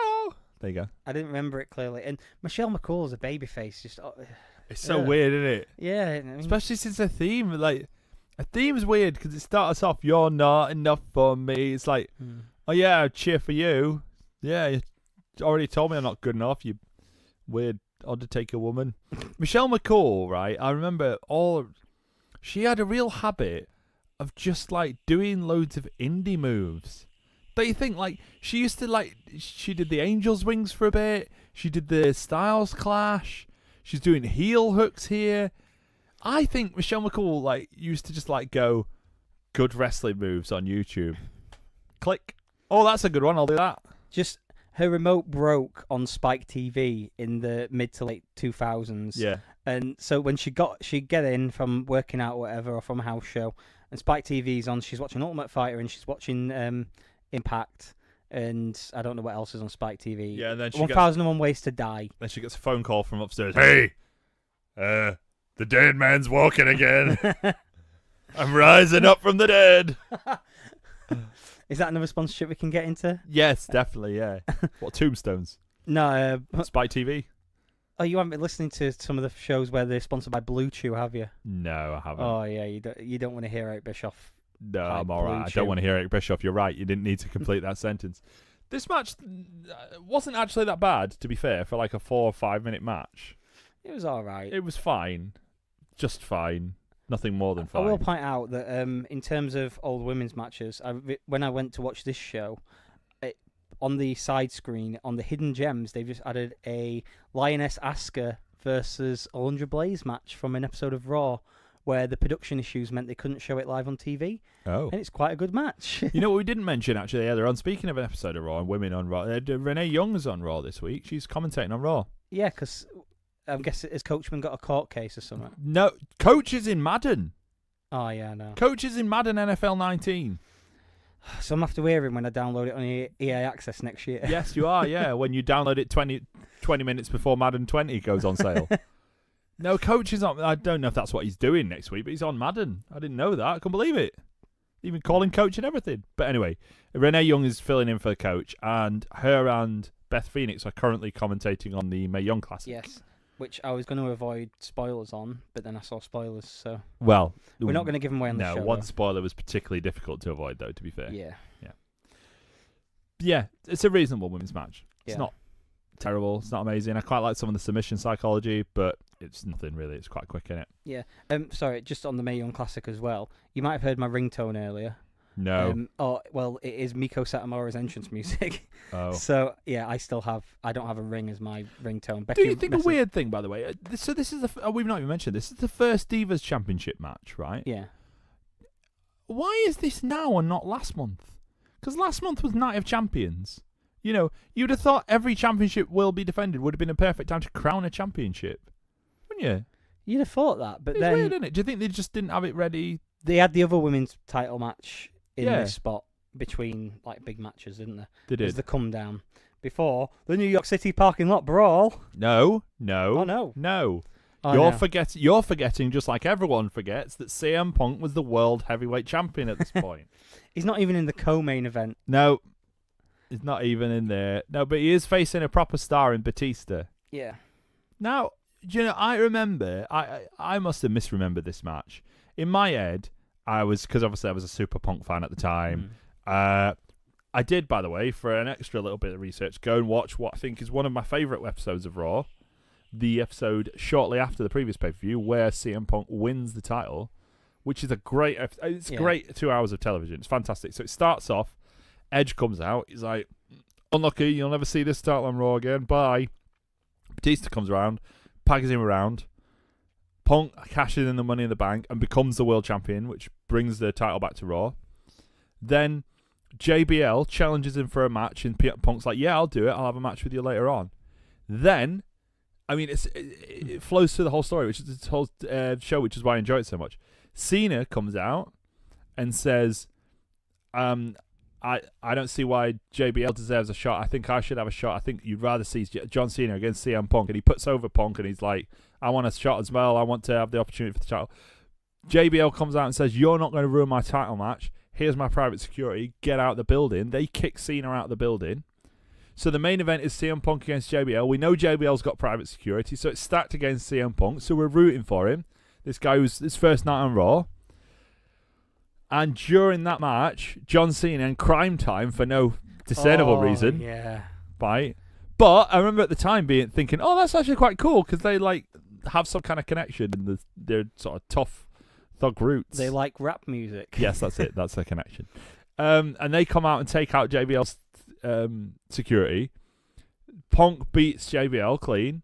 Speaker 1: There you go.
Speaker 2: I didn't remember it clearly. And Michelle McCool as a babyface, just
Speaker 1: it's so weird, isn't it?
Speaker 2: Yeah,
Speaker 1: especially since a theme a theme's weird because it starts off, "You're not enough for me." It's like, oh yeah, I'd cheer for you. Yeah, you already told me I'm not good enough. You weird Undertaker woman. Michelle McCool, right? I remember she had a real habit of just doing loads of indie moves. Don't you think, she used to, she did the Angel's Wings for a bit. She did the Styles Clash. She's doing heel hooks here. I think Michelle McCool, used to just, go, good wrestling moves on YouTube. Click. Oh, that's a good one. I'll do that.
Speaker 2: Just, her remote broke on Spike TV in the mid to late 2000s.
Speaker 1: Yeah.
Speaker 2: And so when she'd get in from working out or whatever, or from a house show, and Spike TV's on, she's watching Ultimate Fighter, and she's watching Impact, and I don't know what else is on Spike TV.
Speaker 1: Yeah, and then
Speaker 2: 1001 Ways to Die.
Speaker 1: Then she gets a phone call from upstairs. Hey, the dead man's walking again. I'm rising up from the dead.
Speaker 2: Is that another sponsorship we can get into?
Speaker 1: Yes, definitely, yeah. What, Tombstones?
Speaker 2: No.
Speaker 1: Spike TV?
Speaker 2: Oh, you haven't been listening to some of the shows where they're sponsored by Blue Chew, have you?
Speaker 1: No, I haven't.
Speaker 2: Oh, yeah, you don't want to hear Eric Bischoff.
Speaker 1: No, I'm all right. I don't want to hear Eric Bischoff. You're right. You didn't need to complete that sentence. This match wasn't actually that bad, to be fair, for a 4 or 5 minute match.
Speaker 2: It was all right.
Speaker 1: It was fine. Just fine. Nothing more than fine.
Speaker 2: I will point out that in terms of old women's matches, when I went to watch this show, on the side screen, on the hidden gems, they've just added a Lioness Asuka versus Alundra Blaze match from an episode of Raw, where the production issues meant they couldn't show it live on TV.
Speaker 1: Oh.
Speaker 2: And it's quite a good match.
Speaker 1: You know what we didn't mention, actually, earlier on, speaking of an episode of Raw and women on Raw, Renee Young's on Raw this week. She's commentating on Raw.
Speaker 2: Yeah, because I guess has Coachman got a court case or something?
Speaker 1: No, Coach is in Madden.
Speaker 2: Oh, yeah, I know.
Speaker 1: Coach is in Madden NFL 19.
Speaker 2: So I'm going to have to hear him when I download it on EA Access next year.
Speaker 1: Yes, you are, yeah, when you download it 20 minutes before Madden 20 goes on sale. No, Coach is on. I don't know if that's what he's doing next week, but he's on Madden. I didn't know that. I can't believe it. Even calling Coach and everything. But anyway, Renee Young is filling in for the Coach, and her and Beth Phoenix are currently commentating on the Mae Young Classic.
Speaker 2: Yes, which I was going to avoid spoilers on, but then I saw spoilers, so...
Speaker 1: Well...
Speaker 2: We're not going to give them away on the show.
Speaker 1: No, one spoiler was particularly difficult to avoid, though, to be fair.
Speaker 2: Yeah.
Speaker 1: Yeah, it's a reasonable women's match. It's not terrible. It's not amazing. I quite like some of the submission psychology, but it's nothing really. It's quite quick, innit?
Speaker 2: Yeah. Sorry, just on the Mae Young Classic as well. You might have heard my ringtone earlier.
Speaker 1: No.
Speaker 2: Well, it is Miko Satomura's entrance music.
Speaker 1: Oh.
Speaker 2: So yeah, I don't have a ring as my ringtone.
Speaker 1: Do you think a weird thing, by the way? So this is we've not even mentioned this. This is the first Divas Championship match, right?
Speaker 2: Yeah.
Speaker 1: Why is this now and not last month? Because last month was Night of Champions. You know, you'd have thought every championship will be defended would have been a perfect time to crown a championship, wouldn't you?
Speaker 2: You'd have thought that, but
Speaker 1: It's
Speaker 2: then
Speaker 1: weird, isn't it? Do you think they just didn't have it ready?
Speaker 2: they had the other women's title match in
Speaker 1: Yeah.
Speaker 2: this spot between like big matches, didn't they?
Speaker 1: They
Speaker 2: There's
Speaker 1: did.
Speaker 2: the come down before the New York City Parking Lot Brawl.
Speaker 1: No.
Speaker 2: Oh no. Oh,
Speaker 1: You're
Speaker 2: no.
Speaker 1: forgetting, just like everyone forgets, that CM Punk was the world heavyweight champion at this point.
Speaker 2: He's not even in the co-main event.
Speaker 1: No, he's not even in there. No, but he is facing a proper star in Batista.
Speaker 2: Yeah.
Speaker 1: Now, you know, I remember, I must have misremembered this match. In my head, because obviously I was a super Punk fan at the time. I did, by the way, for an extra little bit of research, go and watch what I think is one of my favourite episodes of Raw. The episode shortly after the previous pay-per-view where CM Punk wins the title, which is a great, it's great 2 hours of television. It's fantastic. So it starts off, Edge comes out. He's like, unlucky, you'll never see this title on Raw again. Bye. Batista comes around, pags him around. Punk cashes in the Money in the Bank and becomes the world champion, which brings the title back to Raw. Then JBL challenges him for a match, and Punk's like, yeah, I'll do it. I'll have a match with you later on. Then, I mean, it flows through the whole story, which is this whole show, which is why I enjoy it so much. Cena comes out and says, I don't see why JBL deserves a shot. I think I should have a shot. I think you'd rather see John Cena against CM Punk. And he puts over Punk and he's like, I want a shot as well. I want to have the opportunity for the title. JBL comes out and says, you're not going to ruin my title match. Here's my private security. Get out of the building. They kick Cena out of the building. So the main event is CM Punk against JBL. We know JBL's got private security, so it's stacked against CM Punk. So we're rooting for him. This guy was his first night on Raw. And during that match, John Cena and Crime Time for no discernible reason.
Speaker 2: Yeah.
Speaker 1: Right. But I remember at the time thinking, oh, that's actually quite cool because they like have some kind of connection in their sort of tough thug roots.
Speaker 2: They like rap music.
Speaker 1: Yes, that's it. That's their connection. And they come out and take out JBL's security. Punk beats JBL clean.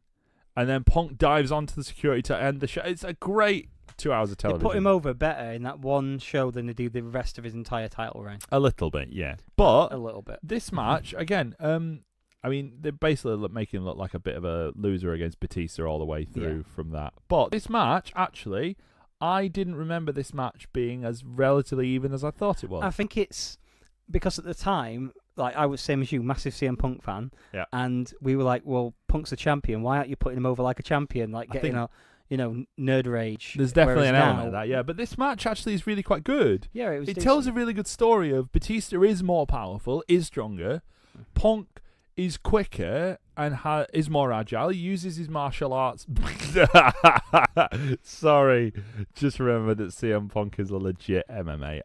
Speaker 1: And then Punk dives onto the security to end the show. It's a great 2 hours of
Speaker 2: They
Speaker 1: television.
Speaker 2: put him over better in that one show than they do the rest of his entire title reign.
Speaker 1: A little bit, yeah. But
Speaker 2: A little bit.
Speaker 1: this match, again, I mean, they're basically making him look like a bit of a loser against Batista all the way through from that. But this match, actually, I didn't remember this match being as relatively even as I thought it was.
Speaker 2: I think it's because at the time, like I was same as you, massive CM Punk fan, and we were like, well, Punk's the champion. Why aren't you putting him over like a champion? Like getting nerd rage.
Speaker 1: There's definitely an
Speaker 2: Whereas
Speaker 1: element
Speaker 2: now-
Speaker 1: of that, yeah. But this match actually is really quite good.
Speaker 2: Yeah, it was.
Speaker 1: It tells a really good story of Batista is more powerful, is stronger. Punk is quicker and is more agile. He uses his martial arts. Sorry, just remember that CM Punk is a legit MMA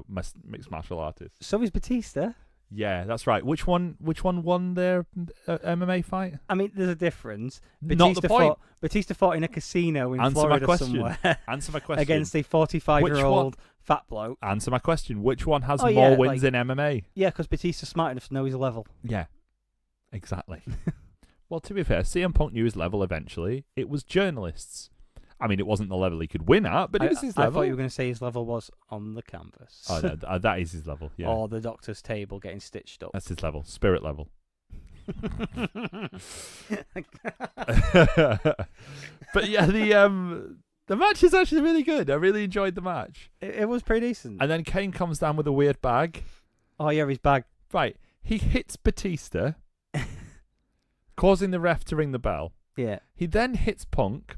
Speaker 1: mixed martial artist.
Speaker 2: So is Batista.
Speaker 1: Yeah, that's right. Which one won their MMA fight?
Speaker 2: I mean, there's a difference.
Speaker 1: Not the point.
Speaker 2: Batista fought in a casino in
Speaker 1: Answer
Speaker 2: Florida
Speaker 1: my question.
Speaker 2: somewhere
Speaker 1: Answer my question.
Speaker 2: against a 45-year-old fat bloke.
Speaker 1: Answer my question. Which one has
Speaker 2: Oh,
Speaker 1: more
Speaker 2: yeah,
Speaker 1: wins
Speaker 2: like-
Speaker 1: in MMA?
Speaker 2: Yeah, because Batista's smart enough to know his level.
Speaker 1: Yeah, exactly. Well, to be fair, CM Punk knew his level eventually. It was journalists. I mean, it wasn't the level he could win at, but it was his
Speaker 2: I
Speaker 1: level.
Speaker 2: thought you were going to say his level was on the canvas.
Speaker 1: Oh, no, that is his level, yeah.
Speaker 2: Or the doctor's table getting stitched up.
Speaker 1: That's his level. Spirit level. But yeah, the match is actually really good. I really enjoyed the match.
Speaker 2: It was pretty decent.
Speaker 1: And then Kane comes down with a weird bag.
Speaker 2: Oh, yeah, his bag.
Speaker 1: Right. He hits Batista, causing the ref to ring the bell.
Speaker 2: Yeah.
Speaker 1: He then hits Punk,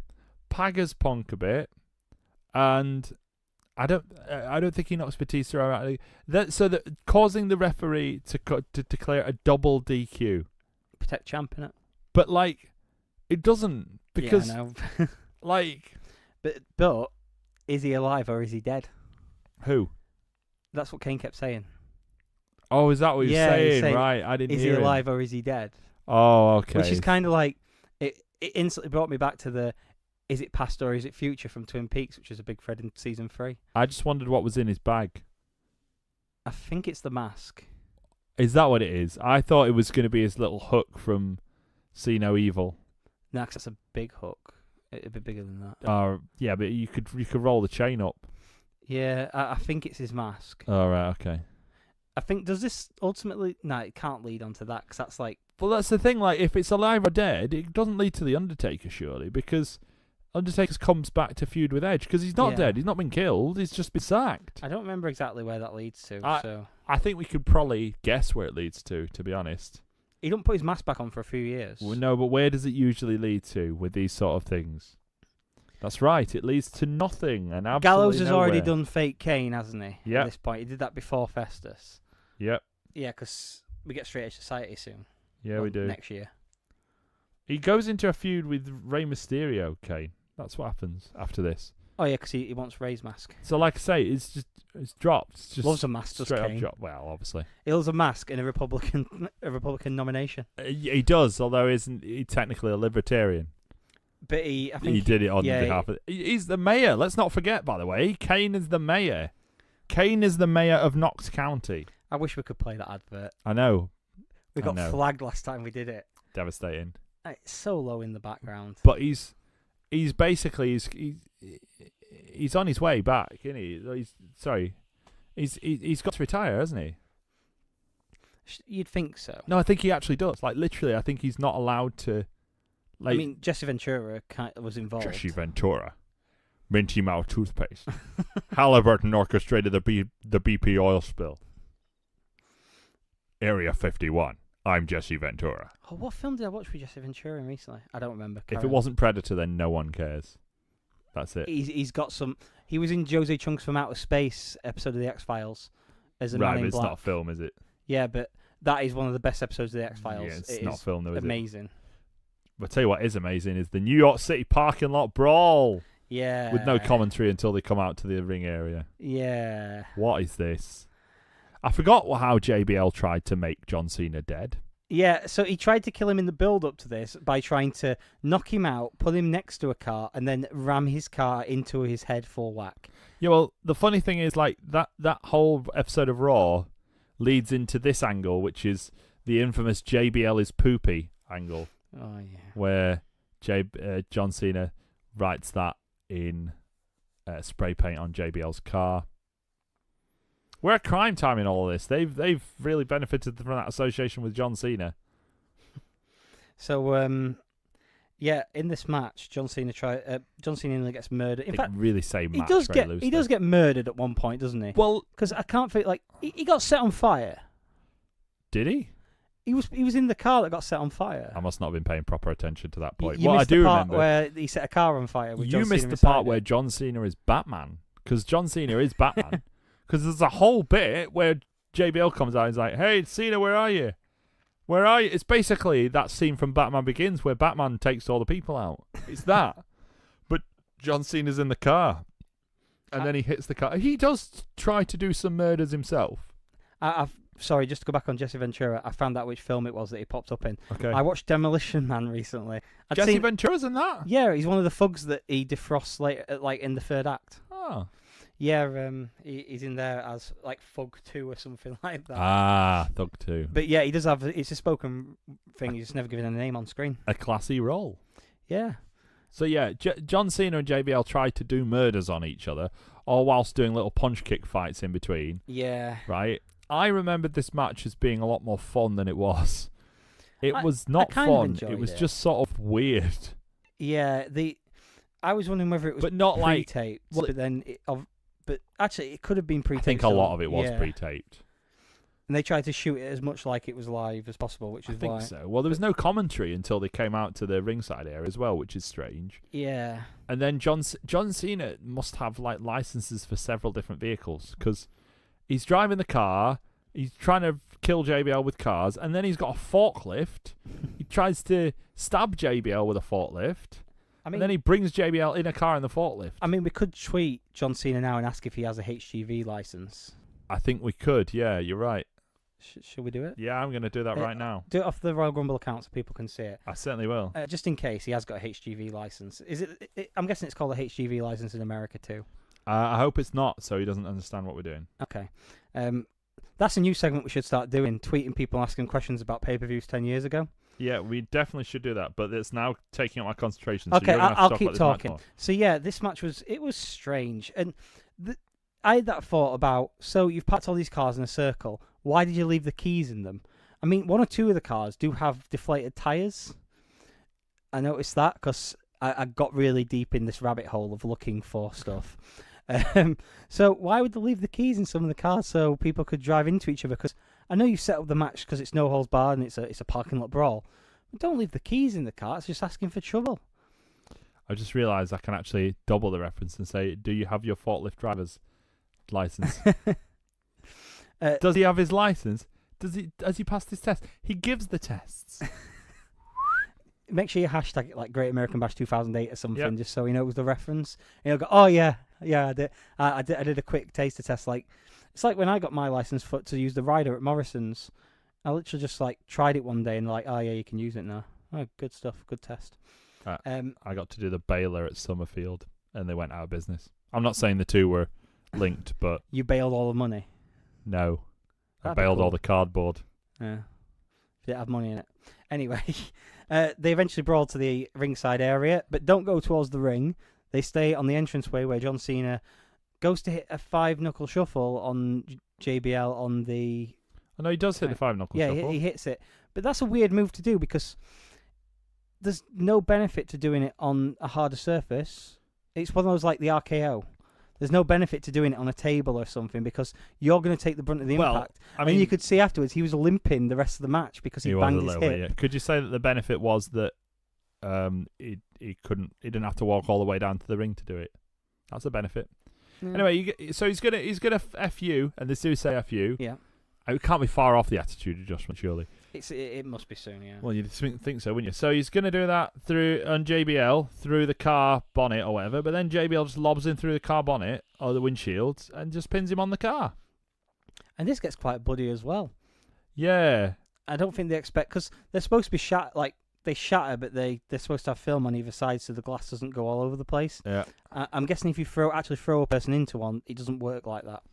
Speaker 1: paggers Punk a bit, and I don't think he knocks Batista out. Causing the referee to declare a double DQ.
Speaker 2: Protect champ, innit?
Speaker 1: But like, it doesn't because
Speaker 2: Yeah, I know.
Speaker 1: like
Speaker 2: But is he alive or is he dead?
Speaker 1: who?
Speaker 2: That's what Kane kept saying.
Speaker 1: Oh, is that what you're
Speaker 2: Yeah, he's
Speaker 1: saying?
Speaker 2: saying,
Speaker 1: Right, I didn't
Speaker 2: Is he
Speaker 1: hear him.
Speaker 2: alive or is he dead?
Speaker 1: Oh, okay.
Speaker 2: Which is kind of like it instantly brought me back to the is it past or is it future from Twin Peaks, which is a big thread in season 3.
Speaker 1: I just wondered what was in his bag.
Speaker 2: I think it's the mask.
Speaker 1: Is that what it is? I thought it was going to be his little hook from See No Evil.
Speaker 2: No, 'cause that's a big hook. It'd be bigger than that.
Speaker 1: Yeah, but you could roll the chain up.
Speaker 2: Yeah, I think it's his mask.
Speaker 1: Oh, right, okay.
Speaker 2: I think, does this ultimately... No, it can't lead on to that, because that's like...
Speaker 1: Well, that's the thing, like, if it's alive or dead, it doesn't lead to The Undertaker, surely, because Undertaker comes back to feud with Edge, because he's not dead, he's not been killed, he's just been sacked.
Speaker 2: I don't remember exactly where that leads to, so...
Speaker 1: I think we could probably guess where it leads to be honest.
Speaker 2: He don't put his mask back on for a few years.
Speaker 1: Well, no, but where does it usually lead to with these sort of things? That's right, it leads to nothing and absolutely
Speaker 2: Gallows has
Speaker 1: nowhere.
Speaker 2: already done fake Kane, hasn't he?
Speaker 1: Yeah.
Speaker 2: At this point, he did that before Festus.
Speaker 1: Yep.
Speaker 2: Yeah, because we get Straight Edge Society soon.
Speaker 1: Yeah, we do.
Speaker 2: Next year.
Speaker 1: He goes into a feud with Rey Mysterio, Kane. That's what happens after this.
Speaker 2: Oh yeah, because he wants Ray's mask.
Speaker 1: So, like I say, it's dropped. It's just
Speaker 2: Loves a mask, does
Speaker 1: straight up
Speaker 2: Kane.
Speaker 1: drop. Well, obviously
Speaker 2: He loves a mask in a Republican nomination.
Speaker 1: he does, although isn't he technically a libertarian?
Speaker 2: But I think
Speaker 1: He did it on
Speaker 2: yeah,
Speaker 1: behalf of. He's the mayor. Let's not forget, by the way, Kane is the mayor. Kane is the mayor of Knox County.
Speaker 2: I wish we could play that advert.
Speaker 1: I know.
Speaker 2: We
Speaker 1: I
Speaker 2: got
Speaker 1: know.
Speaker 2: flagged last time we did it.
Speaker 1: Devastating.
Speaker 2: It's so low in the background.
Speaker 1: But he's basically he's on his way back, isn't he? He's got to retire, hasn't he?
Speaker 2: You'd think so.
Speaker 1: No, I think he actually does. Like literally, I think he's not allowed to. Like,
Speaker 2: I mean, Jesse Ventura was involved.
Speaker 1: Jesse Ventura, Minty Mouth toothpaste. Halliburton orchestrated the BP oil spill. Area 51. I'm Jesse Ventura.
Speaker 2: Oh, what film did I watch with Jesse Ventura recently? I don't remember.
Speaker 1: If it wasn't Predator, then no one cares. That's it.
Speaker 2: He's got some. He was in Jose Chunks from Outer Space episode of the X-Files as a man in
Speaker 1: but it's
Speaker 2: black.
Speaker 1: not a film, is it?
Speaker 2: Yeah, but that is one of the best episodes of the X-Files.
Speaker 1: Yeah, it's not a film, though, is it?
Speaker 2: amazing.
Speaker 1: But tell you what is amazing is the New York City Parking Lot Brawl.
Speaker 2: Yeah.
Speaker 1: With no commentary until they come out to the ring area.
Speaker 2: Yeah.
Speaker 1: What is this? I forgot how JBL tried to make John Cena dead.
Speaker 2: Yeah, so he tried to kill him in the build-up to this by trying to knock him out, put him next to a car, and then ram his car into his head full whack.
Speaker 1: Yeah, well, the funny thing is, like, that whole episode of Raw leads into this angle, which is the infamous JBL is poopy angle.
Speaker 2: Oh, yeah.
Speaker 1: Where John Cena writes that in spray paint on JBL's car. We're at crime time in all of this. They've really benefited from that association with John Cena.
Speaker 2: So, yeah, in this match, John Cena nearly gets murdered. In fact,
Speaker 1: really say match
Speaker 2: he does get murdered at one point, doesn't he?
Speaker 1: Well,
Speaker 2: because I can't think he got set on fire.
Speaker 1: Did he?
Speaker 2: He was in the car that got set on fire.
Speaker 1: I must not have been paying proper attention to that point.
Speaker 2: You
Speaker 1: What I
Speaker 2: missed
Speaker 1: do
Speaker 2: the part
Speaker 1: remember,
Speaker 2: where he set a car on fire. With John
Speaker 1: you missed
Speaker 2: Cena
Speaker 1: the
Speaker 2: inside
Speaker 1: part
Speaker 2: it.
Speaker 1: where John Cena is Batman, because John Cena is Batman. Because there's a whole bit where JBL comes out and is like, "Hey, Cena, where are you? Where are you?" It's basically that scene from Batman Begins where Batman takes all the people out. It's that. But John Cena's in the car. And then he hits the car. He does try to do some murders himself.
Speaker 2: Sorry, just to go back on Jesse Ventura, I found out which film it was that he popped up in.
Speaker 1: Okay.
Speaker 2: I watched Demolition Man recently.
Speaker 1: Jesse Ventura's in that?
Speaker 2: Yeah, he's one of the thugs that he defrosts later, like in the third act.
Speaker 1: Oh.
Speaker 2: Yeah, he's in there as like Thug 2 or something like that.
Speaker 1: Ah, Thug 2.
Speaker 2: But yeah, he does have. It's a spoken thing. He's just never given a name on screen.
Speaker 1: A classy role.
Speaker 2: Yeah.
Speaker 1: So yeah, John Cena and JBL tried to do murders on each other, all whilst doing little punch kick fights in between.
Speaker 2: Yeah.
Speaker 1: Right. I remembered this match as being a lot more fun than it was. It was not fun. It was just sort of weird.
Speaker 2: Yeah. I was wondering whether it was,
Speaker 1: but not
Speaker 2: pre-taped.
Speaker 1: Well,
Speaker 2: but then, but actually, it could have been pre-taped.
Speaker 1: I think a lot of it was pre-taped.
Speaker 2: And they tried to shoot it as much like it was live as possible, which is why.
Speaker 1: I think so. Well, there was no commentary until they came out to the ringside area as well, which is strange.
Speaker 2: Yeah.
Speaker 1: And then John Cena must have like licenses for several different vehicles because he's driving the car, he's trying to kill JBL with cars, and then he's got a forklift. He tries to stab JBL with a forklift. I mean, and then he brings JBL in a car in the forklift.
Speaker 2: I mean, we could tweet John Cena now and ask if he has a HGV license.
Speaker 1: I think we could. Yeah, you're right.
Speaker 2: Should we do it?
Speaker 1: Yeah, I'm going to do that right now.
Speaker 2: Do it off the Royal Grumble account so people can see it.
Speaker 1: I certainly will.
Speaker 2: Just in case he has got a HGV license. Is it? I'm guessing it's called a HGV license in America too.
Speaker 1: I hope it's not, so he doesn't understand what we're doing.
Speaker 2: Okay. That's a new segment we should start doing, tweeting people asking questions about pay-per-views 10 years ago.
Speaker 1: Yeah, we definitely should do that, but it's now taking up my concentration.
Speaker 2: Okay,
Speaker 1: so you're
Speaker 2: I'll keep talking. So yeah, this match was strange, and I had that thought about. So you've parked all these cars in a circle. Why did you leave the keys in them? I mean, one or two of the cars do have deflated tires. I noticed that because I got really deep in this rabbit hole of looking for stuff. So why would they leave the keys in some of the cars so people could drive into each other? Because I know you set up the match because it's no holds barred and it's a parking lot brawl. But don't leave the keys in the car. It's just asking for trouble.
Speaker 1: I just realised I can actually double the reference and say, do you have your forklift driver's license? Does he have his license? Has he passed his test? He gives the tests.
Speaker 2: Make sure you hashtag it like Great American Bash 2008 or something, just so he knows the reference. And he'll go, oh yeah, I did. I did a quick taster test. Like it's like when I got my license to use the rider at Morrison's. I literally just like tried it one day and like, oh yeah, you can use it now. Oh, good stuff, good test.
Speaker 1: I got to do the baler at Summerfield, and they went out of business. I'm not saying the two were linked, but
Speaker 2: you bailed all the money.
Speaker 1: No,
Speaker 2: That'd
Speaker 1: I bailed
Speaker 2: be cool.
Speaker 1: all the cardboard.
Speaker 2: Yeah, didn't have money in it. Anyway, they eventually brawl to the ringside area, but don't go towards the ring. They stay on the entranceway where John Cena goes to hit a 5-knuckle shuffle on JBL on the...
Speaker 1: I know he does hit the 5-knuckle shuffle.
Speaker 2: Yeah, he hits it. But that's a weird move to do because there's no benefit to doing it on a harder surface. It's one of those like the RKO. There's no benefit to doing it on a table or something because you're going to take the brunt of the impact.
Speaker 1: I mean,
Speaker 2: you could see afterwards he was limping the rest of the match because he banged his hip.
Speaker 1: Yeah. Could you say that the benefit was that he didn't have to walk all the way down to the ring to do it? That's a benefit. Yeah. Anyway, so he's gonna F you, and they do say F you.
Speaker 2: Yeah.
Speaker 1: It can't be far off the attitude adjustment, surely.
Speaker 2: It must be soon, yeah.
Speaker 1: Well, you'd think so, wouldn't you? So he's going to do that on JBL through the car bonnet or whatever, but then JBL just lobs him through the car bonnet or the windshield and just pins him on the car.
Speaker 2: And this gets quite bloody as well.
Speaker 1: Yeah.
Speaker 2: I don't think they expect... Because they're supposed to be they shatter, but they're supposed to have film on either side so the glass doesn't go all over the place.
Speaker 1: Yeah.
Speaker 2: I'm guessing if you actually throw a person into one, it doesn't work like that.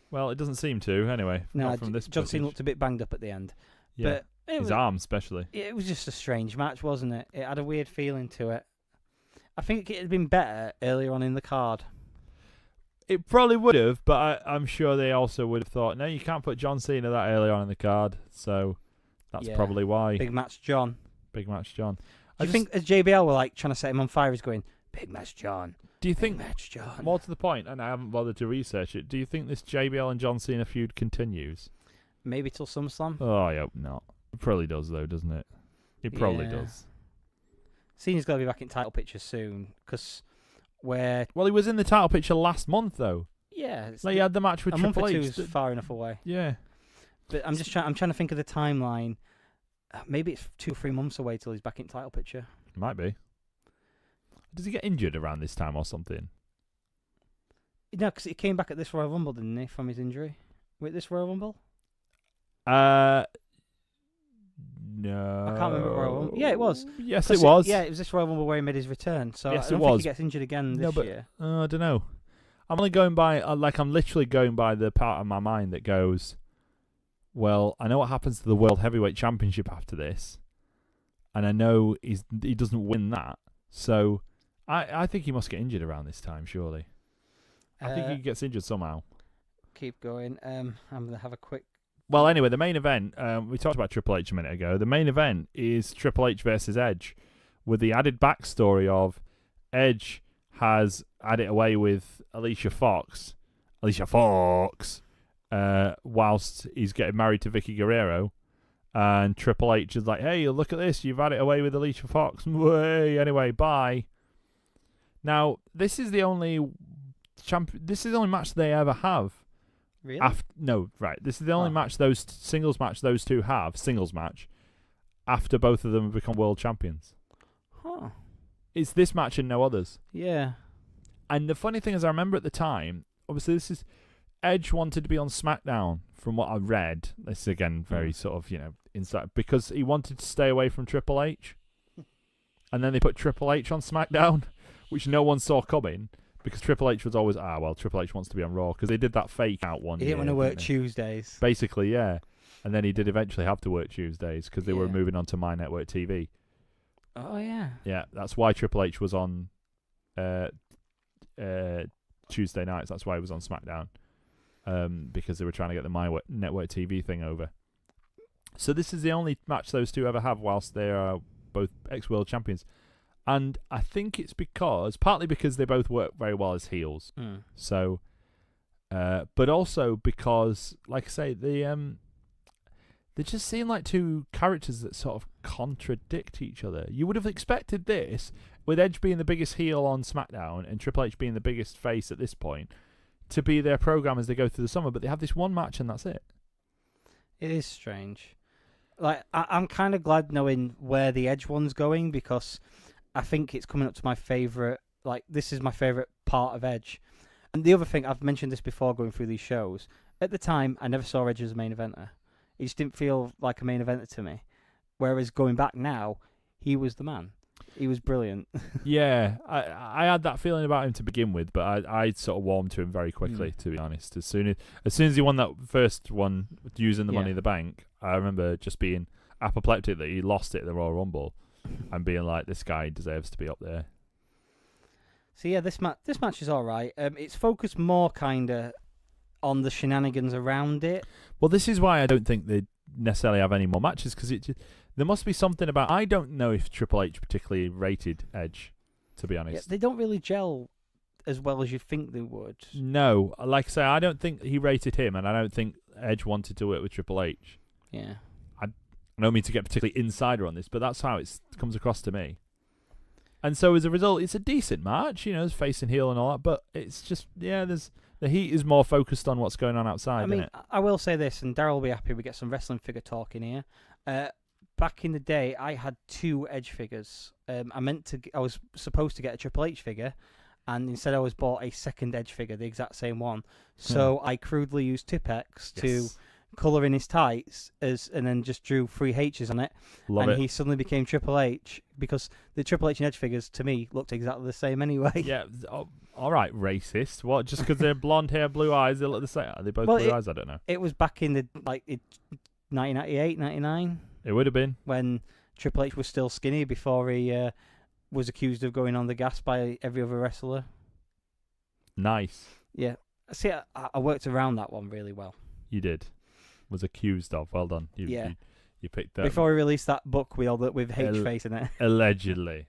Speaker 1: Well, it doesn't seem to, anyway.
Speaker 2: No,
Speaker 1: not from this
Speaker 2: John Cena looked a bit banged up at the end.
Speaker 1: Yeah.
Speaker 2: But
Speaker 1: his arm, especially.
Speaker 2: It was just a strange match, wasn't it? It had a weird feeling to it. I think it had been better earlier on in the card.
Speaker 1: It probably would have, but I'm sure they also would have thought, no, you can't put John Cena that early on in the card. So that's probably why.
Speaker 2: Big match, John.
Speaker 1: Big match, John.
Speaker 2: Do you think as JBL were like trying to set him on fire, he's going, big match, John.
Speaker 1: Do you think,
Speaker 2: match, John.
Speaker 1: More to the point, and I haven't bothered to research it, do you think this JBL and John Cena feud continues?
Speaker 2: Maybe till SummerSlam?
Speaker 1: Oh, I hope not. It probably does, though, doesn't it? It probably does.
Speaker 2: Cena's got to be back in title picture soon, because where...
Speaker 1: Well, he was in the title picture last month, though.
Speaker 2: Yeah.
Speaker 1: Like, he had the match with Triple H.
Speaker 2: A month or two is far enough away.
Speaker 1: Yeah.
Speaker 2: But I'm trying to think of the timeline. Maybe it's 2 or 3 months away till he's back in title picture.
Speaker 1: Might be. Does he get injured around this time or something?
Speaker 2: No, because he came back at this Royal Rumble, didn't he, from his injury? With this Royal Rumble?
Speaker 1: No.
Speaker 2: I can't remember Royal Rumble. Yeah, it was.
Speaker 1: Yes, it was.
Speaker 2: It was this Royal Rumble where he made his return. So
Speaker 1: yes,
Speaker 2: I don't think he gets injured again this year.
Speaker 1: I don't know. I'm only going by, I'm literally going by the part of my mind that goes, well, I know what happens to the World Heavyweight Championship after this, and I know he doesn't win that, so I think he must get injured around this time, surely. I think he gets injured somehow.
Speaker 2: Keep going. I'm going to have a quick...
Speaker 1: Well, anyway, the main event, we talked about Triple H a minute ago. The main event is Triple H versus Edge, with the added backstory of Edge has had it away with Alicia Fooox, whilst he's getting married to Vicky Guerrero, and Triple H is like, hey, look at this, you've had it away with Alicia Fooox. Anyway, bye. Now, this is the only match they ever have.
Speaker 2: Really?
Speaker 1: This is the only singles match those two have, after both of them have become world champions.
Speaker 2: Huh.
Speaker 1: It's this match and no others.
Speaker 2: Yeah.
Speaker 1: And the funny thing is, I remember at the time, obviously Edge wanted to be on SmackDown from what I read, this is again very sort of inside, because he wanted to stay away from Triple H, and then they put Triple H on SmackDown, which no one saw coming. Because Triple H was always, Triple H wants to be on Raw. Because they did that fake out one
Speaker 2: He
Speaker 1: year.
Speaker 2: didn't want to work Tuesdays.
Speaker 1: Basically, yeah. And then he did eventually have to work Tuesdays because they were moving on to My Network TV.
Speaker 2: Oh, yeah.
Speaker 1: Yeah, that's why Triple H was on Tuesday nights. That's why he was on SmackDown. Because they were trying to get the My Network TV thing over. So this is the only match those two ever have whilst they are both ex-world champions. And I think it's partly because they both work very well as heels. So, but also because, like I say, they just seem like two characters that sort of contradict each other. You would have expected this, with Edge being the biggest heel on SmackDown and Triple H being the biggest face at this point, to be their program as they go through the summer, but they have this one match and that's it.
Speaker 2: It is strange. Like, I'm kind of glad knowing where the Edge one's going, because I think it's coming up to my favourite. Like, this is my favourite part of Edge. And the other thing, I've mentioned this before going through these shows. At the time, I never saw Edge as a main eventer. He just didn't feel like a main eventer to me. Whereas going back now, he was the man. He was brilliant.
Speaker 1: Yeah, I had that feeling about him to begin with, but I sort of warmed to him very quickly, to be honest. As soon as he won that first one using the Money in the Bank, I remember just being apoplectic that he lost it at the Royal Rumble. And being like, this guy deserves to be up there.
Speaker 2: So yeah, this match is all right. It's focused more kind of on the shenanigans around it.
Speaker 1: Well, this is why I don't think they necessarily have any more matches, because there must be something about. I don't know if Triple H particularly rated Edge, to be honest.
Speaker 2: Yeah, they don't really gel as well as you think they would.
Speaker 1: No, like I say, I don't think he rated him, and I don't think Edge wanted to work with Triple H.
Speaker 2: Yeah.
Speaker 1: I don't mean to get particularly insider on this, but that's how it comes across to me. And so as a result, it's a decent match, it's face and heel and all that, but it's just, the heat is more focused on what's going on outside, isn't it?
Speaker 2: I will say this, and Daryl will be happy we get some wrestling figure talk in here. Back in the day, I had 2 Edge figures. I was supposed to get a Triple H figure, and instead I was bought a second Edge figure, the exact same one. So I crudely used Tipex to colour in his tights and then just drew 3 H's on it. He suddenly became Triple H, because the Triple H and Edge figures, to me, looked exactly the same anyway.
Speaker 1: Yeah, all right, racist. What, just because they're blonde hair, blue eyes, they look the same? Are they both blue eyes? I don't know.
Speaker 2: It was back in the 1998, 99.
Speaker 1: It would have been.
Speaker 2: When Triple H was still skinny, before he was accused of going on the gas by every other wrestler.
Speaker 1: Nice.
Speaker 2: Yeah. See, I worked around that one really well.
Speaker 1: You did. Was accused of. Well done. You picked that.
Speaker 2: Before he released that book with H face in it.
Speaker 1: Allegedly.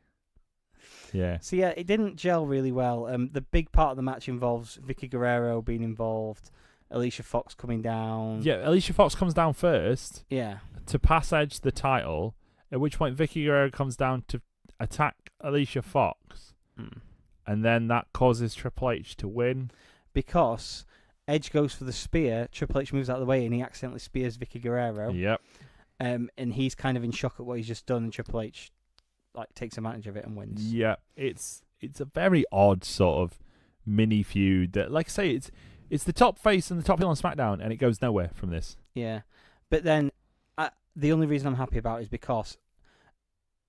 Speaker 1: Yeah.
Speaker 2: So yeah, it didn't gel really well. The big part of the match involves Vicky Guerrero being involved, Alicia Fooox coming down.
Speaker 1: Yeah, Alicia Fooox comes down first.
Speaker 2: Yeah.
Speaker 1: To pass Edge the title, at which point Vicky Guerrero comes down to attack Alicia Fooox. And then that causes Triple H to win.
Speaker 2: Because Edge goes for the spear, Triple H moves out of the way, and he accidentally spears Vicky Guerrero.
Speaker 1: Yep.
Speaker 2: And he's kind of in shock at what he's just done, and Triple H takes advantage of it and wins.
Speaker 1: Yeah, it's a very odd sort of mini feud that, like I say, it's the top face and the top heel on SmackDown, and it goes nowhere from this.
Speaker 2: Yeah, but then the only reason I'm happy about it is because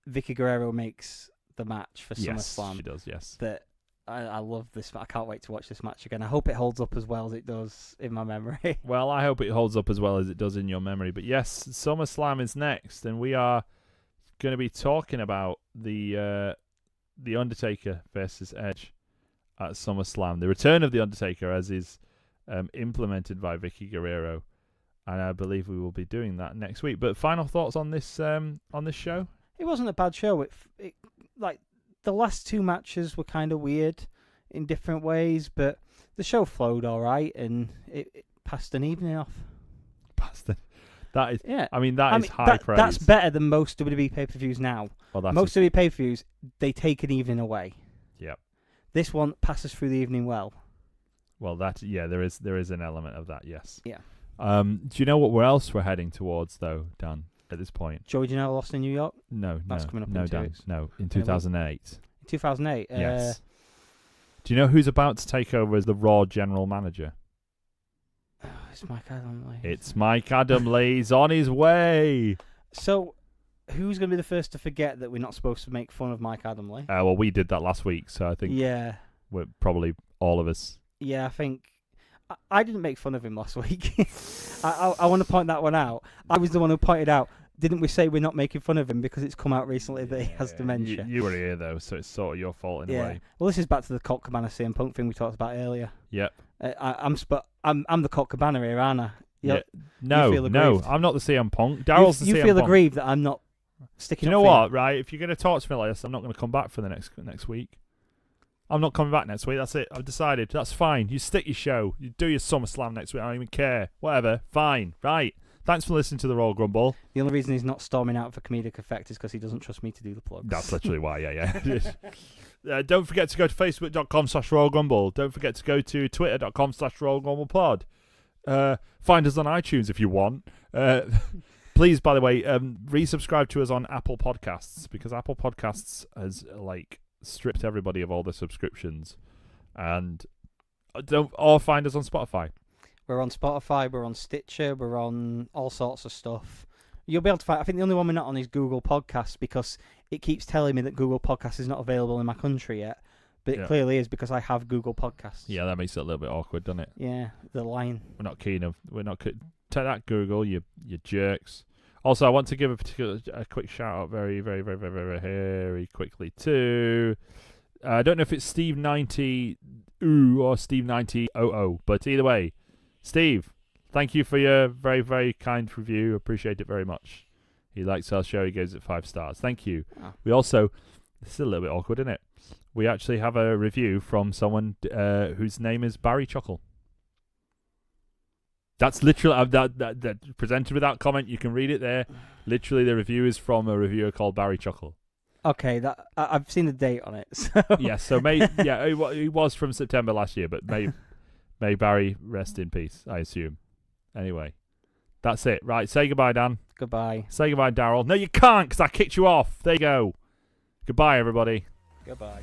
Speaker 2: Vicky Guerrero makes the match for SummerSlam.
Speaker 1: Yes, she does. Yes.
Speaker 2: That I love this. I can't wait to watch this match again. I hope it holds up as well as it does in my memory.
Speaker 1: Well, I hope it holds up as well as it does in your memory. But yes, SummerSlam is next, and we are going to be talking about the Undertaker versus Edge at SummerSlam. The return of the Undertaker, as is implemented by Vicky Guerrero, and I believe we will be doing that next week. But final thoughts on this show? It
Speaker 2: wasn't a bad show. It the last 2 matches were kind of weird in different ways, but the show flowed all right, and it passed an evening off.
Speaker 1: That is,
Speaker 2: yeah.
Speaker 1: I mean, that is high praise.
Speaker 2: That's better than most WWE pay-per-views now.
Speaker 1: Well,
Speaker 2: most WWE pay-per-views, they take an evening away.
Speaker 1: Yep.
Speaker 2: This one passes through the evening well.
Speaker 1: Well, there is an element of that, yes.
Speaker 2: Yeah.
Speaker 1: Do you know what else we're heading towards, though, Dan, at this point?
Speaker 2: Joey Janela lost in New York?
Speaker 1: No.
Speaker 2: That's coming up in 2 weeks.
Speaker 1: No, in 2008.
Speaker 2: In 2008?
Speaker 1: Yes. Do you know who's about to take over as the Raw general manager?
Speaker 2: it's Mike Adamley.
Speaker 1: It's Mike Adamley's on his way.
Speaker 2: So, who's going to be the first to forget that we're not supposed to make fun of Mike Adamley?
Speaker 1: Well, we did that last week, so I think we're probably all of us.
Speaker 2: Yeah, I think I didn't make fun of him last week. I want to point that one out. I was the one who pointed out. Didn't we say we're not making fun of him because it's come out recently that he has dementia?
Speaker 1: You were here though, so it's sort of your fault in a way.
Speaker 2: Well, this is back to the Colt Cabana CM Punk thing we talked about earlier.
Speaker 1: Yep.
Speaker 2: I'm the Colt Cabana here, aren't I?
Speaker 1: No, I'm not the CM Punk. Daryl's the CM Punk.
Speaker 2: You feel aggrieved that I'm not sticking.
Speaker 1: Do you know what? Right, if you're going to talk to me like this, I'm not going to come back for the next week. I'm not coming back next week. That's it. I've decided. That's fine. You stick your show. You do your SummerSlam next week. I don't even care. Whatever. Fine. Right. Thanks for listening to the Royal Grumble.
Speaker 2: The only reason he's not storming out for comedic effect is because he doesn't trust me to do the plugs.
Speaker 1: That's literally why, yeah. Don't forget to go to facebook.com/Royal Grumble. Don't forget to go to twitter.com/Royal Grumble Pod. Find us on iTunes if you want. Please, by the way, resubscribe to us on Apple Podcasts because Apple Podcasts has stripped everybody of all the subscriptions. And or find us on Spotify.
Speaker 2: We're on Spotify, we're on Stitcher, we're on all sorts of stuff. You'll be able to find... I think the only one we're not on is Google Podcasts because it keeps telling me that Google Podcasts is not available in my country yet. But it clearly is because I have Google Podcasts. Yeah,
Speaker 1: that makes it a little bit awkward, doesn't it?
Speaker 2: Yeah, the line.
Speaker 1: We're not keen. Take that, Google, you jerks. Also, I want to give a quick shout out very, very, very, very, very, very quickly to... I don't know if it's Steve90 or Steve9000, but either way, Steve, thank you for your very, very kind review. Appreciate it very much. He likes our show. He gives it 5 stars. Thank you. Oh. We also, this is a little bit awkward, isn't it? We actually have a review from someone whose name is Barry Chuckle. That's literally that presented without comment. You can read it there. Literally, the review is from a reviewer called Barry Chuckle.
Speaker 2: Okay, I've seen the date on it. So.
Speaker 1: Yes, so it was from September last year, but May Barry rest in peace, I assume. Anyway, that's it. Right, say goodbye, Dan.
Speaker 2: Goodbye.
Speaker 1: Say goodbye, Daryl. No, you can't, because I kicked you off. There you go. Goodbye, everybody.
Speaker 2: Goodbye.